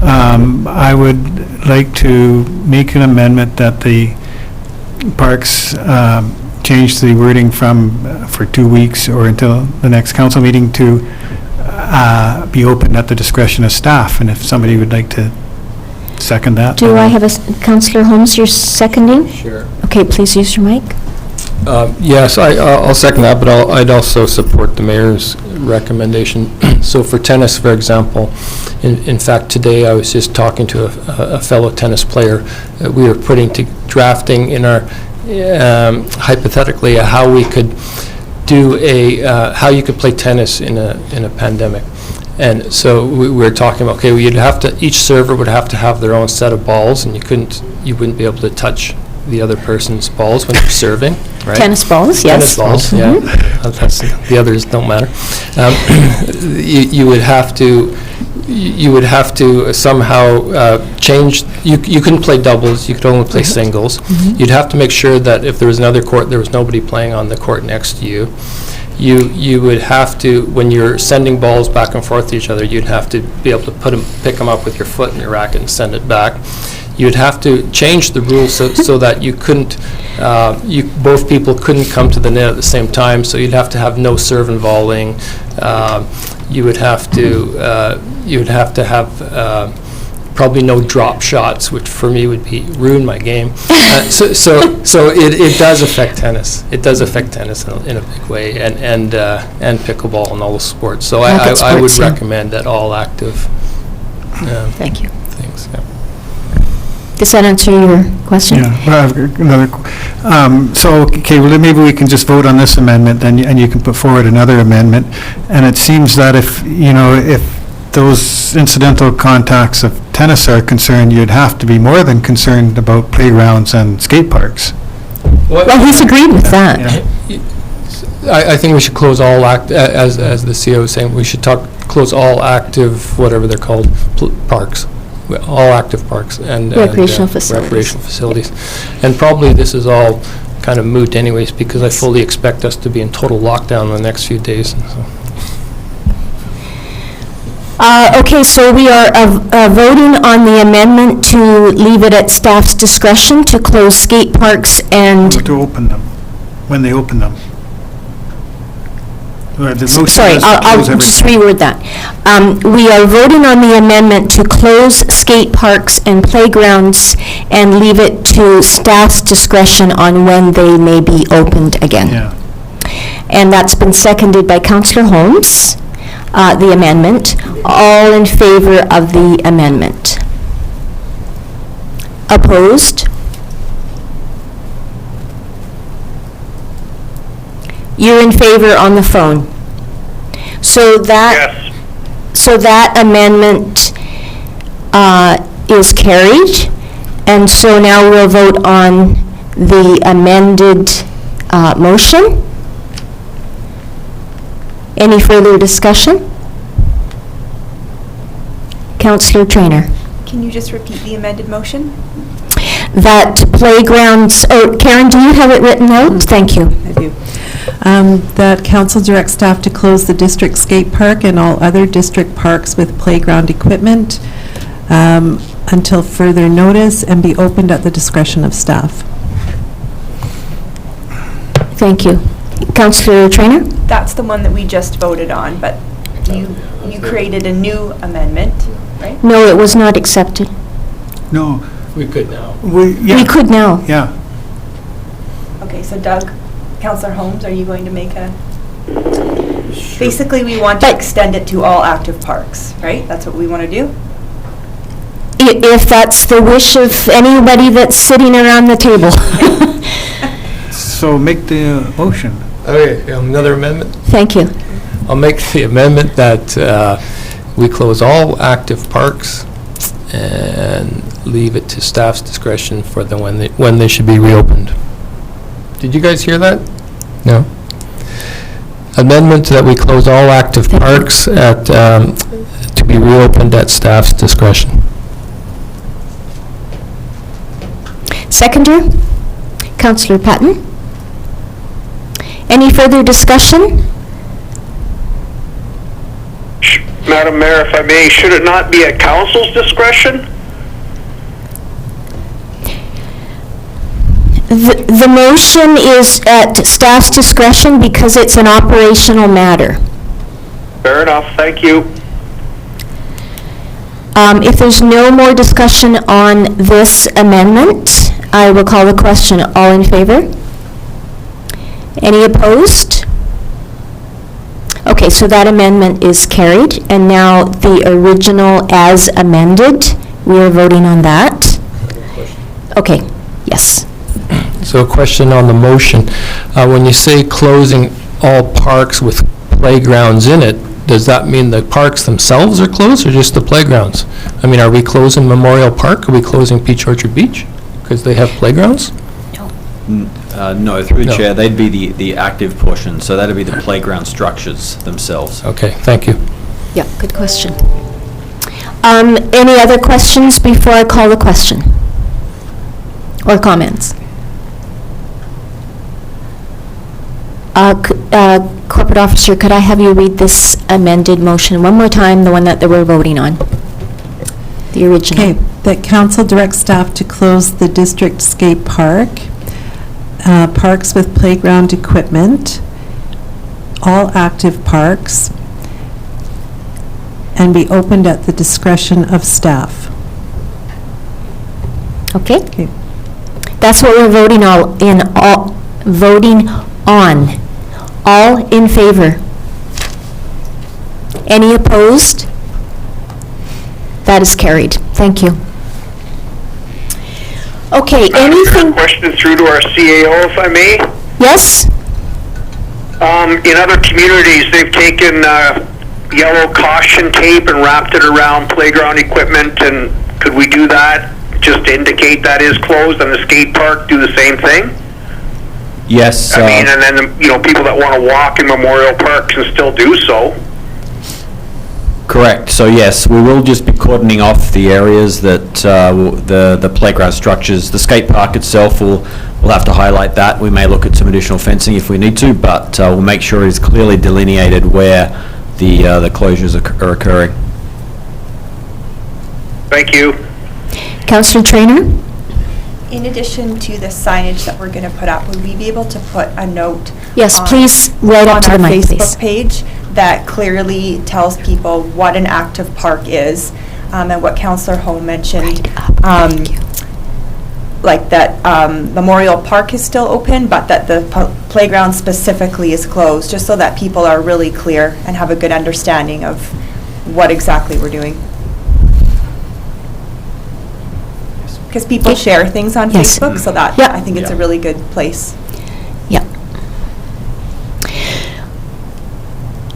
I would like to make an amendment that the parks change the wording from for 2 weeks or until the next council meeting to be open at the discretion of staff. And if somebody would like to second that. Do I have Councillor Holmes, you're seconding? Sure. Okay, please use your mic. Yes, I'll second that, but I'd also support the mayor's recommendation. So for tennis, for example, in fact, today I was just talking to a fellow tennis player. We were drafting in our, hypothetically, how we could do how you could play tennis in a pandemic. And so we were talking about, okay, each server would have to have their own set of balls, and you wouldn't be able to touch the other person's balls when you're serving. right? Tennis balls, yes. Tennis balls, yeah. That's, the others don't matter. You would have to somehow change, you couldn't play doubles, you could only play singles. You'd have to make sure that if there was another court, there was nobody playing on the court next to you. You would have to, when you're sending balls back and forth to each other, you'd have to be able to pick them up with your foot in your racket and send it back. You'd have to change the rules so that you couldn't, both people couldn't come to the net at the same time, so you'd have to have no serve and volleying. You would have to have probably no drop shots, which for me would ruin my game. So it does affect tennis. It does affect tennis in a big way, and pickleball and all the sports. So I would recommend that all active. Thank you. Things. Yeah. Does that answer your question? Yeah, well, I've got another, so, okay, well, then maybe we can just vote on this amendment, then, and you can put forward another amendment. And it seems that if those incidental contacts of tennis are concerned, you'd have to be more than concerned about playgrounds and skate parks. Well, he's agreed with that. Yeah. I think we should close all as the CEO was saying, we should close all active, whatever they're called, parks. All active parks and Recreational facilities. Recreational facilities. And probably this is all kind of moot anyways, because I fully expect us to be in total lockdown in the next few days. And so. Okay, so we are voting on the amendment to leave it at staff's discretion to close skate parks and... To open them, when they open them. Sorry, I'll just reword that. We are voting on the amendment to close skate parks and playgrounds and leave it to staff's discretion on when they may be opened again. Yeah. And that's been seconded by Councillor Holmes, the amendment. All in favor of the amendment? Opposed? You're in favor on the phone. So that, so that amendment is carried, and so now we'll vote on the amended motion. Any further discussion? Councillor Traynor. Can you just repeat the amended motion? That playgrounds, oh, Karen, do you have it written out? Thank you. I do. That council directs staff to close the district skate park and all other district parks with playground equipment until further notice and be opened at the discretion of staff. Thank you. Councillor Traynor? That's the one that we just voted on, but you created a new amendment, right? No, it was not accepted. No. We could now. We could now. Yeah. Okay, so Doug, Councillor Holmes, are you going to make a... Basically, we want to extend it to all active parks, right? That's what we want to do? If that's the wish of anybody that's sitting around the table. So make the motion. Okay, another amendment? Thank you. I'll make the amendment that we close all active parks and leave it to staff's discretion for when they should be reopened. Did you guys hear that? No? Amendment that we close all active parks to be reopened at staff's discretion. Seconder, Councillor Patton. Any further discussion? Madam Mayor, if I may, should it not be at council's discretion? The motion is at staff's discretion because it's an operational matter. Fair enough, thank you. If there's no more discussion on this amendment, I will call the question. All in favor? Any opposed? Okay, so that amendment is carried, and now the original as amended, we are voting on that. Okay, yes. So a question on the motion. When you say closing all parks with playgrounds in it, does that mean the parks themselves are closed or just the playgrounds? I mean, are we closing Memorial Park? Are we closing Peach Orchard Beach because they have playgrounds? No, through the No. chair, they'd be the active portion, so that'd be the playground structures themselves. Okay, thank you. Yeah, good question. Any other questions before I call the question? Or comments? Corporate Officer, could I have you read this amended motion one more time, the one that we're voting on? The original. Okay, that council directs staff to close the district skate park, parks with playground equipment, all active parks, and be opened at the discretion of staff. Okay? Okay. That's what we're voting voting on. All in favor? Any opposed? That is carried. Thank you. Okay, anything? Question through to our CAO, if I may. Yes? In other communities, they've taken yellow caution tape and wrapped it around playground equipment, and could we do that just to indicate that is closed, and the skate park do the same thing? Yes. I mean, and then, people that want to walk in Memorial Park can still do so. Correct. So yes, we will just be cordoning off the areas that the playground structures. The skate park itself, we'll have to highlight that. We may look at some additional fencing if we need to, but we'll make sure it is clearly delineated where the closures are occurring. Thank you. Councillor Traynor? In addition to the signage that we're going to put up, would we be able to put a note? Yes, please, right up to the mic, on our please. Facebook page that clearly tells people what an active park is, and what Councillor Holm mentioned, like that Memorial Park is still open, but that the playground specifically is closed, just so that people are really clear and have a good understanding of what exactly we're doing. Because people share things on Yes. Facebook, so that, Yeah. I think it's a really good place. Yeah.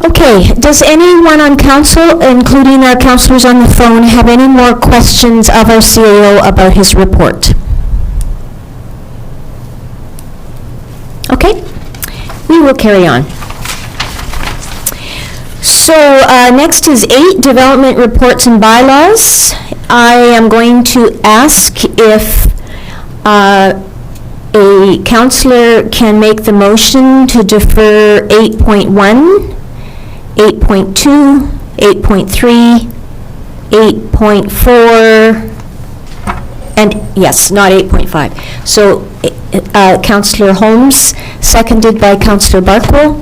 Okay, does anyone on council, including our councillors on the phone, have any more questions of our CAO about his report? Okay, we will carry on. So next is 8, development reports and bylaws. I am going to ask if a councillor can make the motion to defer 8.1, 8.2, 8.3, 8.4, and yes, not 8.5. So Councillor Holmes, seconded by Councillor Barkwell.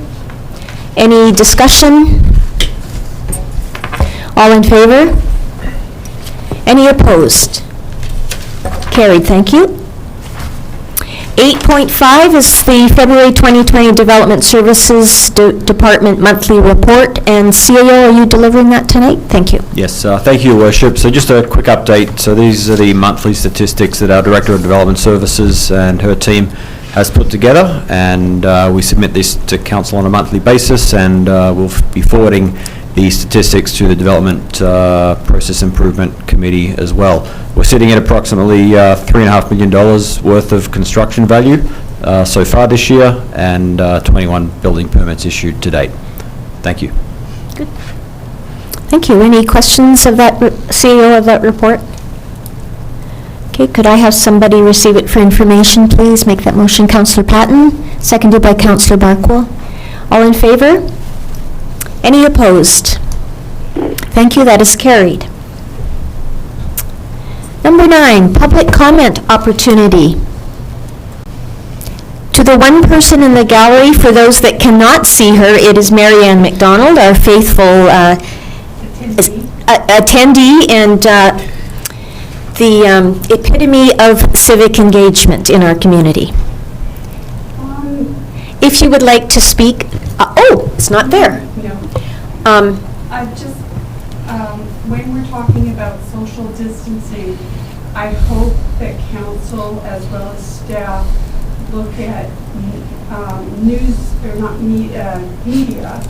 Any discussion? All in favor? Any opposed? Carried, thank you. 8.5 is the February 2020 Development Services Department Monthly Report, and CAO, are you delivering that tonight? Thank you. Yes, thank you, Your Worship. So just a quick update. So these are the monthly statistics that our Director of Development Services and her team has put together, and we submit this to Council on a monthly basis, and we'll be forwarding the statistics to the Development Process Improvement Committee as well. We're sitting at approximately $3.5 million worth of construction value so far this year, and 21 building permits issued to date. Thank you. Good. Thank you. Any questions of that CEO of that report? Okay, could I have somebody receive it for information, please? Make that motion. Councillor Patton, seconded by Councillor Barkwell. All in favor? Any opposed? Thank you, that is carried. Number 9, public comment opportunity. To the one person in the gallery, for those that cannot see her, it is Mary Ann McDonald, our faithful attendee and the epitome of civic engagement in our community. If you would like to speak, oh, it's not there. No. I just, when we're talking about social distancing, I hope that council as well as staff look at media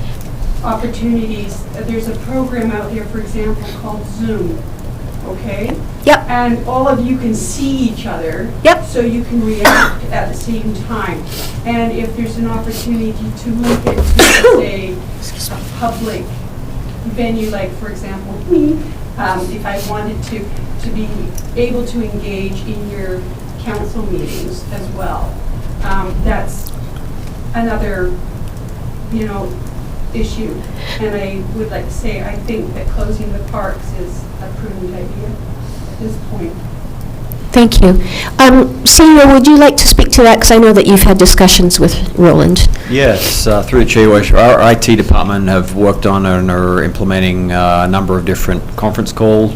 opportunities. There's a program out there, for example, called Zoom, okay? Yep. And all of you can see each other. Yep. So you can react at the same time. And if there's an opportunity to move it to, say, a public venue, like, for example, me, if I wanted to be able to engage in your council meetings as well. That's another, issue. And I would like to say, I think that closing the parks is a prudent idea at this point. Thank you. CEO, would you like to speak to that? Because I know that you've had discussions with Roland. Yes, through the Chair, our IT department have worked on and are implementing a number of different conference call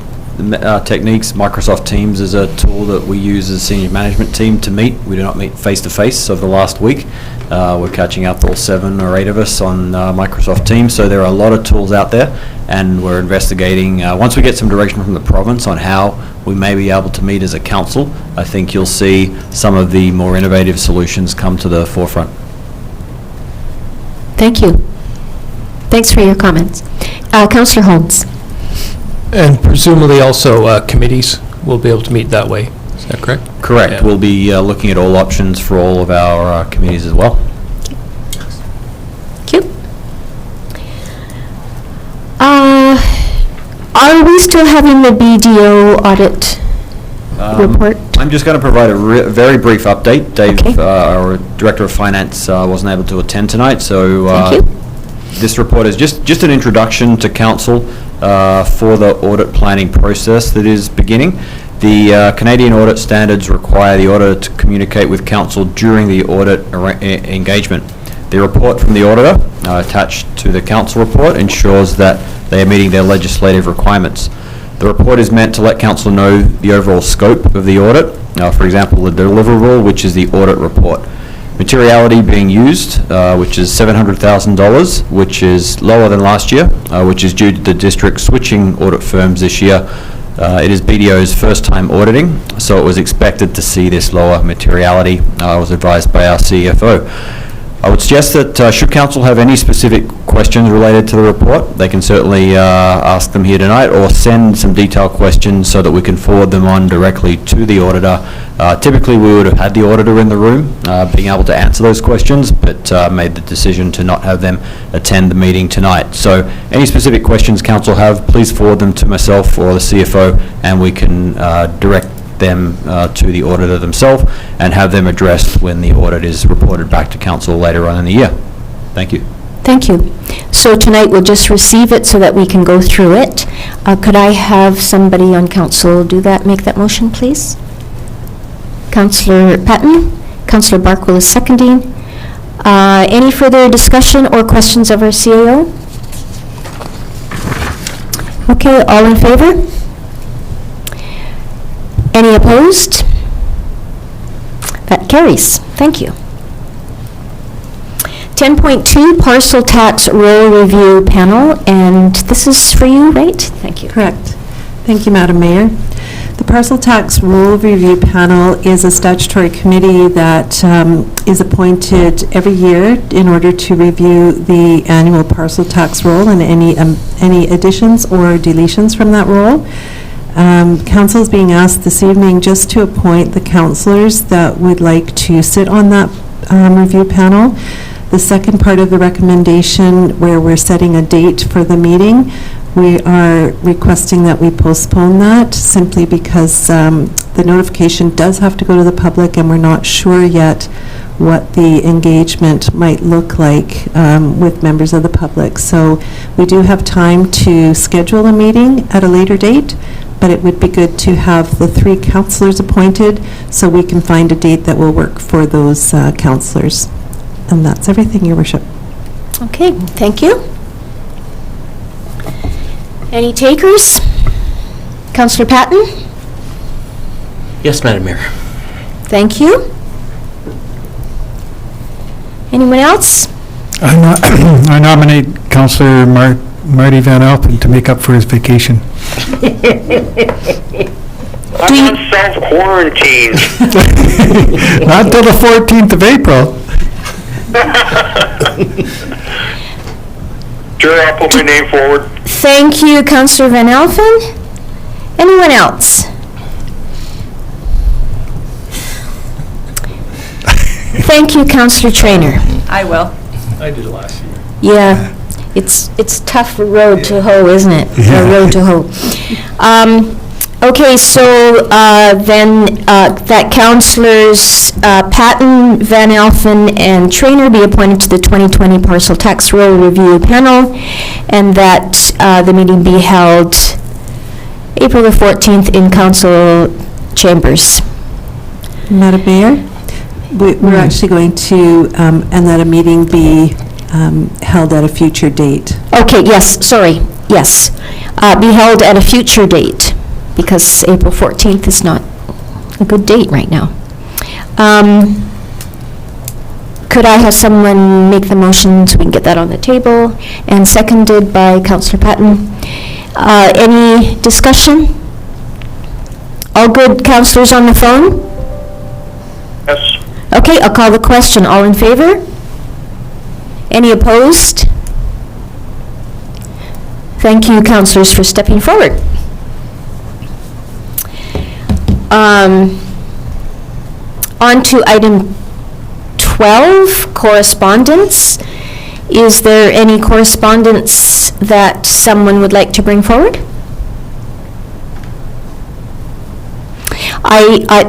techniques. Microsoft Teams is a tool that we use as a senior management team to meet. We do not meet face-to-face over the last week. We're catching up, all 7 or 8 of us, on Microsoft Teams. So there are a lot of tools out there, and we're investigating. Once we get some direction from the province on how we may be able to meet as a council, I think you'll see some of the more innovative solutions come to the forefront. Thank you. Thanks for your comments. Councillor Holmes. And presumably also committees will be able to meet that way. Is that correct? Correct. Yeah. We'll be looking at all options for all of our committees as well. Thank you. Are we still having the BDO audit report? I'm just going to provide a very brief update. Dave, Okay. our Director of Finance, wasn't able to attend tonight, so Thank you. this report is just an introduction to Council for the audit planning process that is beginning. The Canadian audit standards require the auditor to communicate with Council during the audit engagement. The report from the auditor, attached to the Council report, ensures that they are meeting their legislative requirements. The report is meant to let Council know the overall scope of the audit, for example, the deliverable, which is the audit report. Materiality being used, which is $700,000, which is lower than last year, which is due to the district switching audit firms this year. It is BDO's first time auditing, so it was expected to see this lower materiality. I was advised by our CFO. I would suggest that should Council have any specific questions related to the report, they can certainly ask them here tonight, or send some detailed questions so that we can forward them on directly to the auditor. Typically, we would have had the auditor in the room being able to answer those questions, but made the decision to not have them attend the meeting tonight. So any specific questions Council have, please forward them to myself or the CFO, and we can direct them to the auditor themselves and have them addressed when the audit is reported back to Council later on in the year. Thank you. Thank you. So tonight we'll just receive it so that we can go through it. Could I have somebody on Council do that, make that motion, please? Councillor Patton, Councillor Barkwell is seconding. Any further discussion or questions of our CAO? Okay, all in favor? Any opposed? That carries. Thank you. 10.2, Parcel Tax Roll Review Panel, and this is for you, right? Thank you. Correct. Thank you, Madam Mayor. The Parcel Tax Roll Review Panel is a statutory committee that is appointed every year in order to review the annual parcel tax roll and any additions or deletions from that roll. Council is being asked this evening just to appoint the councillors that would like to sit on that review panel. The second part of the recommendation, where we're setting a date for the meeting, we are requesting that we postpone that simply because the notification does have to go to the public, and we're not sure yet what the engagement might look like with members of the public. So we do have time to schedule a meeting at a later date, but it would be good to have the 3 councillors appointed so we can find a date that will work for those councillors. And that's everything, Your Worship. Okay, thank you. Any takers? Councillor Patton? Yes, Madam Mayor. Thank you. Anyone else? I nominate Councillor Marty Van Alpen to make up for his vacation. I'm on self-quarantine. Not until the 14th of April. Sure, I'll put my name forward. Thank you, Councillor Van Alphen. Anyone else? Thank you, Councillor Trainer. I will. I did it last year. Yeah, it's tough road to hoe, isn't it? A road to hoe. Okay, so then that councillors Patton, Van Alphen, and Trainer be appointed to the 2020 Parcel Tax Roll Review Panel, and that the meeting be held April the 14th in council chambers. Madam Mayor, we're actually going to, and that a meeting be held at a future date. Okay, yes, sorry, yes. Be held at a future date, because April 14th is not a good date right now. Could I have someone make the motion so we can get that on the table? And seconded by Councillor Patton. Any discussion? All good councillors on the phone? Yes. Okay, I'll call the question. All in favor? Any opposed? Thank you, councillors, for stepping forward. On to item 12, correspondence. Is there any correspondence that someone would like to bring forward?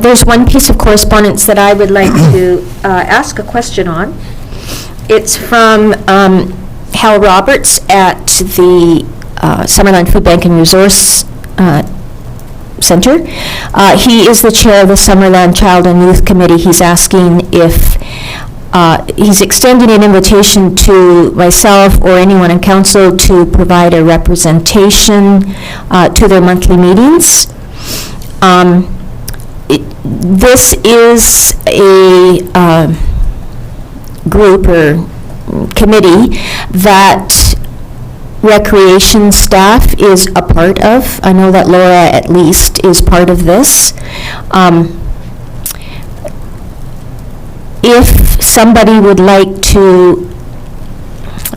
There's one piece of correspondence that I would like to ask a question on. It's from Hal Roberts at the Summerland Food Bank and Resource Center. He is the chair of the Summerland Child and Youth Committee. He's asking if he's extending an invitation to myself or anyone on council to provide a representation to their monthly meetings. This is a group or committee that recreation staff is a part of. I know that Laura, at least, is part of this. If somebody would like to,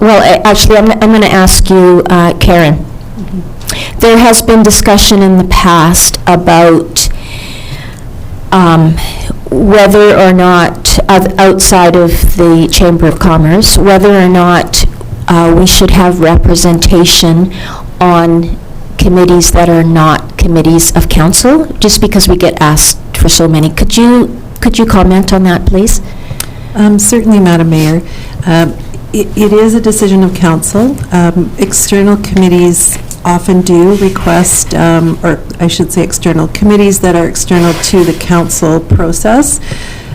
well, actually, I'm going to ask you, Karen. There has been discussion in the past about whether or not, outside of the Chamber of Commerce, whether or not we should have representation on committees that are not committees of council, just because we get asked for so many. Could you comment on that, please? Certainly, Madam Mayor. It is a decision of council. External committees often do request, or I should say external committees that are external to the council process,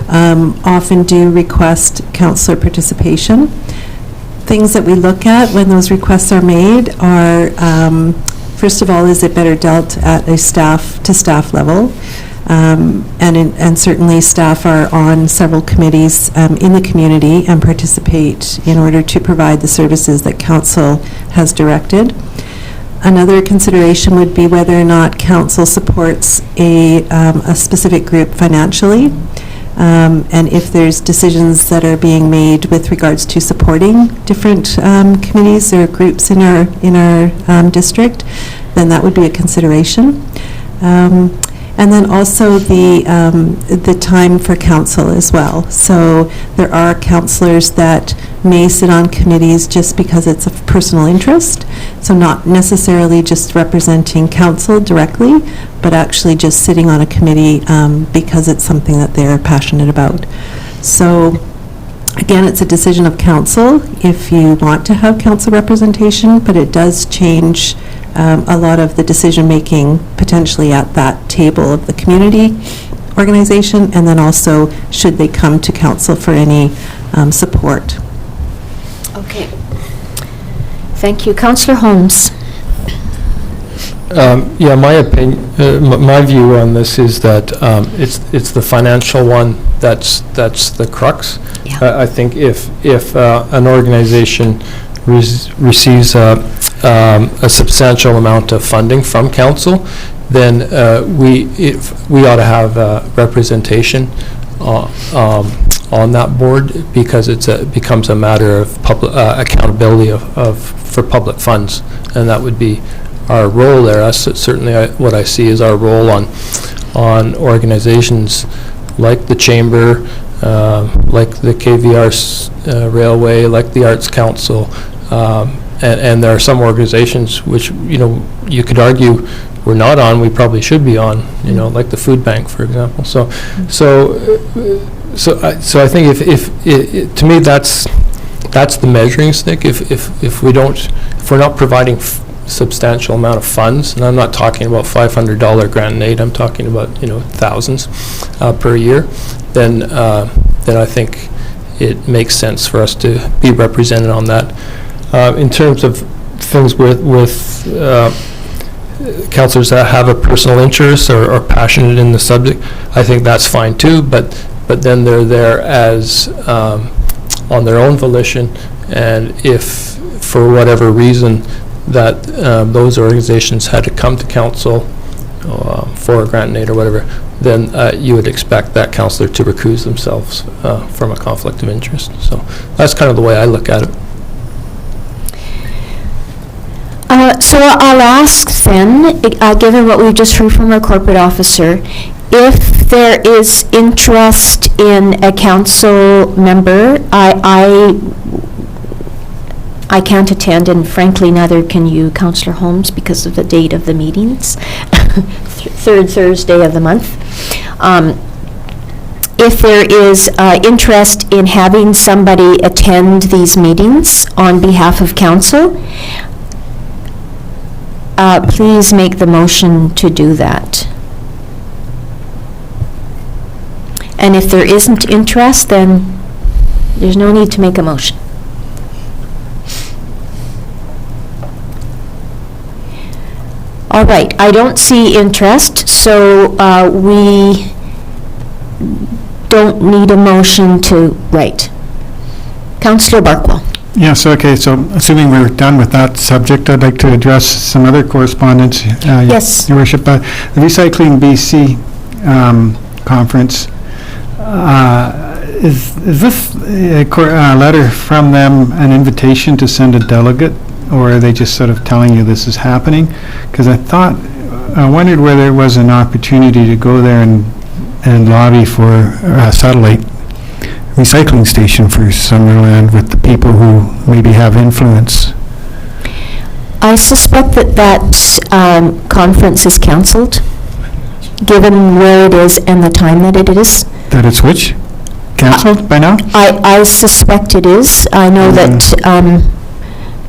often do request councillor participation. Things that we look at when those requests are made are, first of all, is it better dealt at a staff-to-staff level? And certainly staff are on several committees in the community and participate in order to provide the services that council has directed. Another consideration would be whether or not council supports a specific group financially, and if there's decisions that are being made with regards to supporting different committees or groups in our district, then that would be a consideration. And then also the time for council as well. So there are councillors that may sit on committees just because it's of personal interest, so not necessarily just representing council directly, but actually just sitting on a committee because it's something that they're passionate about. So again, it's a decision of council if you want to have council representation, but it does change a lot of the decision-making potentially at that table of the community organization, and then also should they come to council for any support. Okay. Thank you. Councillor Holmes. Yeah, my opinion, my view on this is that it's the financial one that's the crux. Yeah. I think if an organization receives a substantial amount of funding from council, then we ought to have representation on that board, because it becomes a matter of public accountability for public funds, and that would be our role there. That's certainly what I see as our role on organizations like the Chamber, like the KVR Railway, like the Arts Council, and there are some organizations which, you could argue we're not on, we probably should be on, like the food bank, for example. So I think if to me that's the measuring stick. If we're not providing substantial amount of funds, and I'm not talking about $500 grant and aid, I'm talking about thousands per year, then I think it makes sense for us to be represented on that. In terms of things with councillors that have a personal interest or are passionate in the subject, I think that's fine too, but then they're there as on their own volition, and if for whatever reason that those organizations had to come to council for a grant and aid or whatever, then you would expect that councillor to recuse themselves from a conflict of interest. So that's kind of the way I look at it. So I'll ask then, given what we've just heard from our corporate officer, if there is interest in a council member, I can't attend, and frankly, neither can you, Councillor Holmes, because of the date of the meetings, third Thursday of the month. If there is interest in having somebody attend these meetings on behalf of council, please make the motion to do that. And if there isn't interest, then there's no need to make a motion. All right, I don't see interest, so we don't need a motion to write. Councillor Barkwell. Yes, okay, so assuming we're done with that subject, I'd like to address some other correspondence. Yes. Your Worship, the Recycling BC conference, is this a letter from them, an invitation to send a delegate, or are they just sort of telling you this is happening? Because I wondered whether there was an opportunity to go there and lobby for a satellite recycling station for Summerland with the people who maybe have influence. I suspect that conference is cancelled, given where it is and the time that it is. That it's which? Cancelled by now? I suspect it is. I know that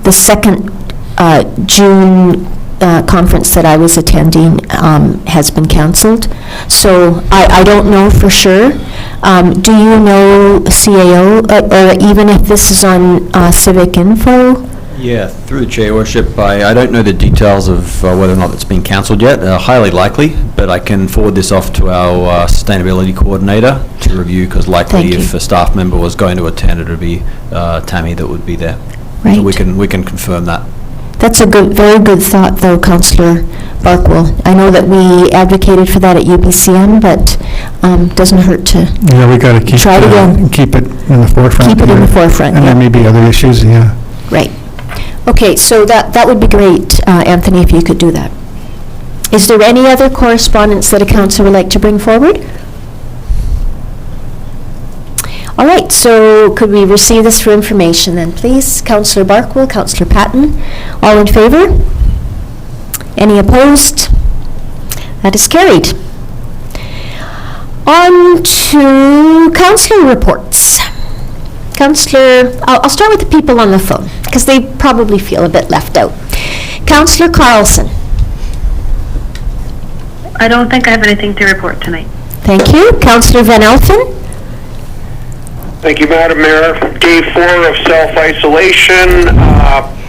the second June conference that I was attending has been cancelled. So I don't know for sure. Do you know CAO, or even if this is on Civic Info? Yeah, through the Chair, Worship, I don't know the details of whether or not it's been cancelled yet. Highly likely, but I can forward this off to our sustainability coordinator to review, because likely if a staff member was going to attend, it would be Tammy that would be there. Right. So we can confirm that. That's a very good thought, though, Councillor Barkwell. I know that we advocated for that at UBCM, but doesn't hurt to Yeah, we got to keep try it again. Keep it in the forefront. Keep it in the forefront, And yeah. there may be other issues, yeah. Right. Okay, so that would be great, Anthony, if you could do that. Is there any other correspondence that a council would like to bring forward? All right, so could we receive this for information then, please? Councillor Barkwell, Councillor Patton, all in favor? Any opposed? That is carried. On to councillor reports. Councillor, I'll start with the people on the phone, because they probably feel a bit left out. Councillor Carlson. I don't think I have anything to report tonight. Thank you. Councillor Van Elfen. Thank you, Madam Mayor. Day 4 of self-isolation.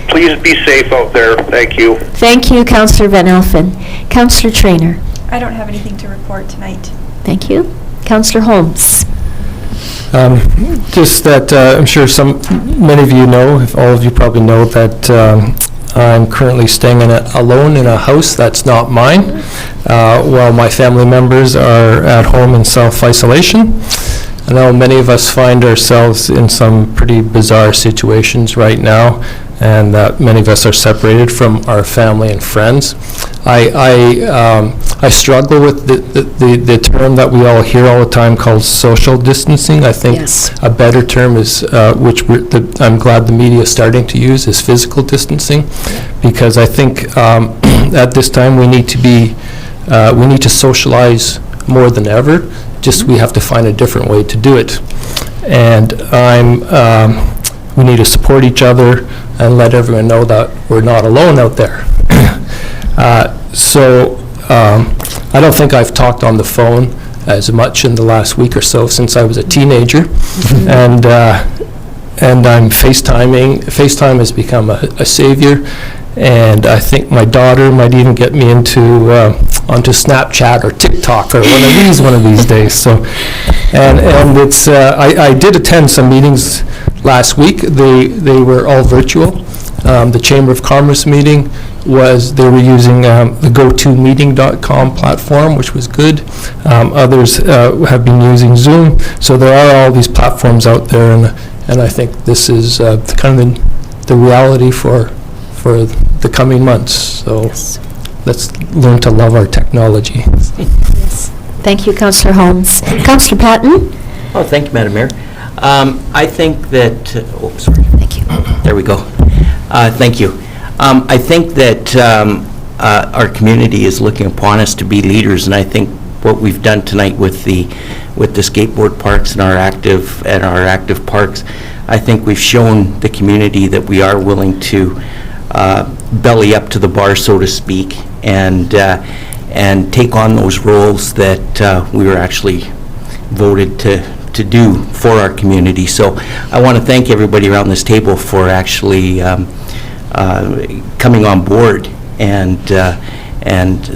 Please be safe out there. Thank you. Thank you, Councillor Van Elfen. Councillor Traynor. I don't have anything to report tonight. Thank you. Councillor Holmes. Just that I'm sure many of you know, if all of you probably know, that I'm currently staying alone in a house that's not mine, while my family members are at home in self-isolation. I know many of us find ourselves in some pretty bizarre situations right now, and many of us are separated from our family and friends. I struggle with the term that we all hear all the time called social distancing. I think Yes. a better term is, I'm glad the media is starting to use, is physical distancing, because I think at this time we need to socialize more than ever. Just we have to find a different way to do it. And we need to support each other and let everyone know that we're not alone out there. I don't think I've talked on the phone as much in the last week or so since I was a teenager. And I'm FaceTiming. FaceTime has become a savior. And I think my daughter might even get me onto Snapchat or TikTok or one of these days. So, and it's I did attend some meetings last week. They were all virtual. The Chamber of Commerce meeting they were using the GoToMeeting.com platform, which was good. Others have been using Zoom. So there are all these platforms out there, and I think this is kind of the reality for the coming months. So let's learn to love our technology. Yes. Thank you, Councillor Holmes. Councillor Patton? Oh, thank you, Madam Mayor. I think that, sorry. Thank you. There we go. Thank you. I think that our community is looking upon us to be leaders, and I think what we've done tonight with the skateboard parks and our active parks, I think we've shown the community that we are willing to belly up to the bar, so to speak, and take on those roles that we were actually voted to do for our community. So I want to thank everybody around this table for actually coming on board and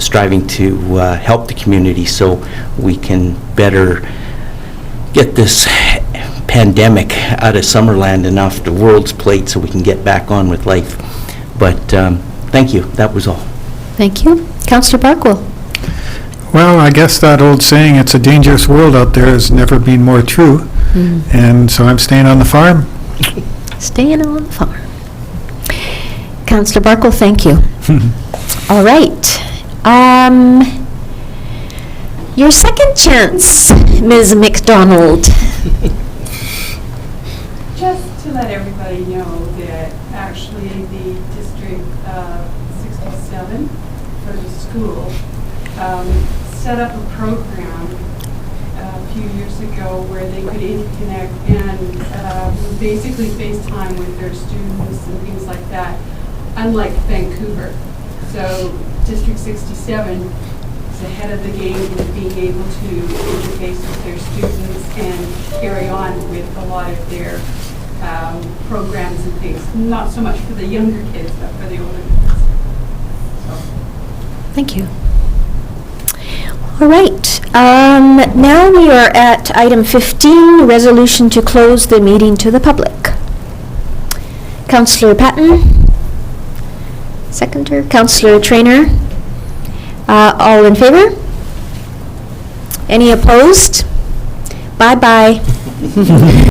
striving to help the community so we can better get this pandemic out of Summerland and off the world's plate so we can get back on with life. But thank you. That was all. Thank you. Councillor Barkwell? Well, I guess that old saying, it's a dangerous world out there, has never been more true. And so I'm staying on the farm. Staying on the farm. Councillor Barkwell, thank you. All right. Your second chance, Ms. McDonald. Just to let everybody know that actually the District 67 for the school set up a program a few years ago where they could interconnect and basically FaceTime with their students and things like that, unlike Vancouver. So District 67 is ahead of the game in being able to interface with their students and carry on with a lot of their programs and things. Not so much for the younger kids, but for the older kids. So. Thank you. All right. Now we are at item 15, resolution to close the meeting to the public. Councillor Patton? Seconder. Councillor Traynor? All in favor? Any opposed? Bye-bye.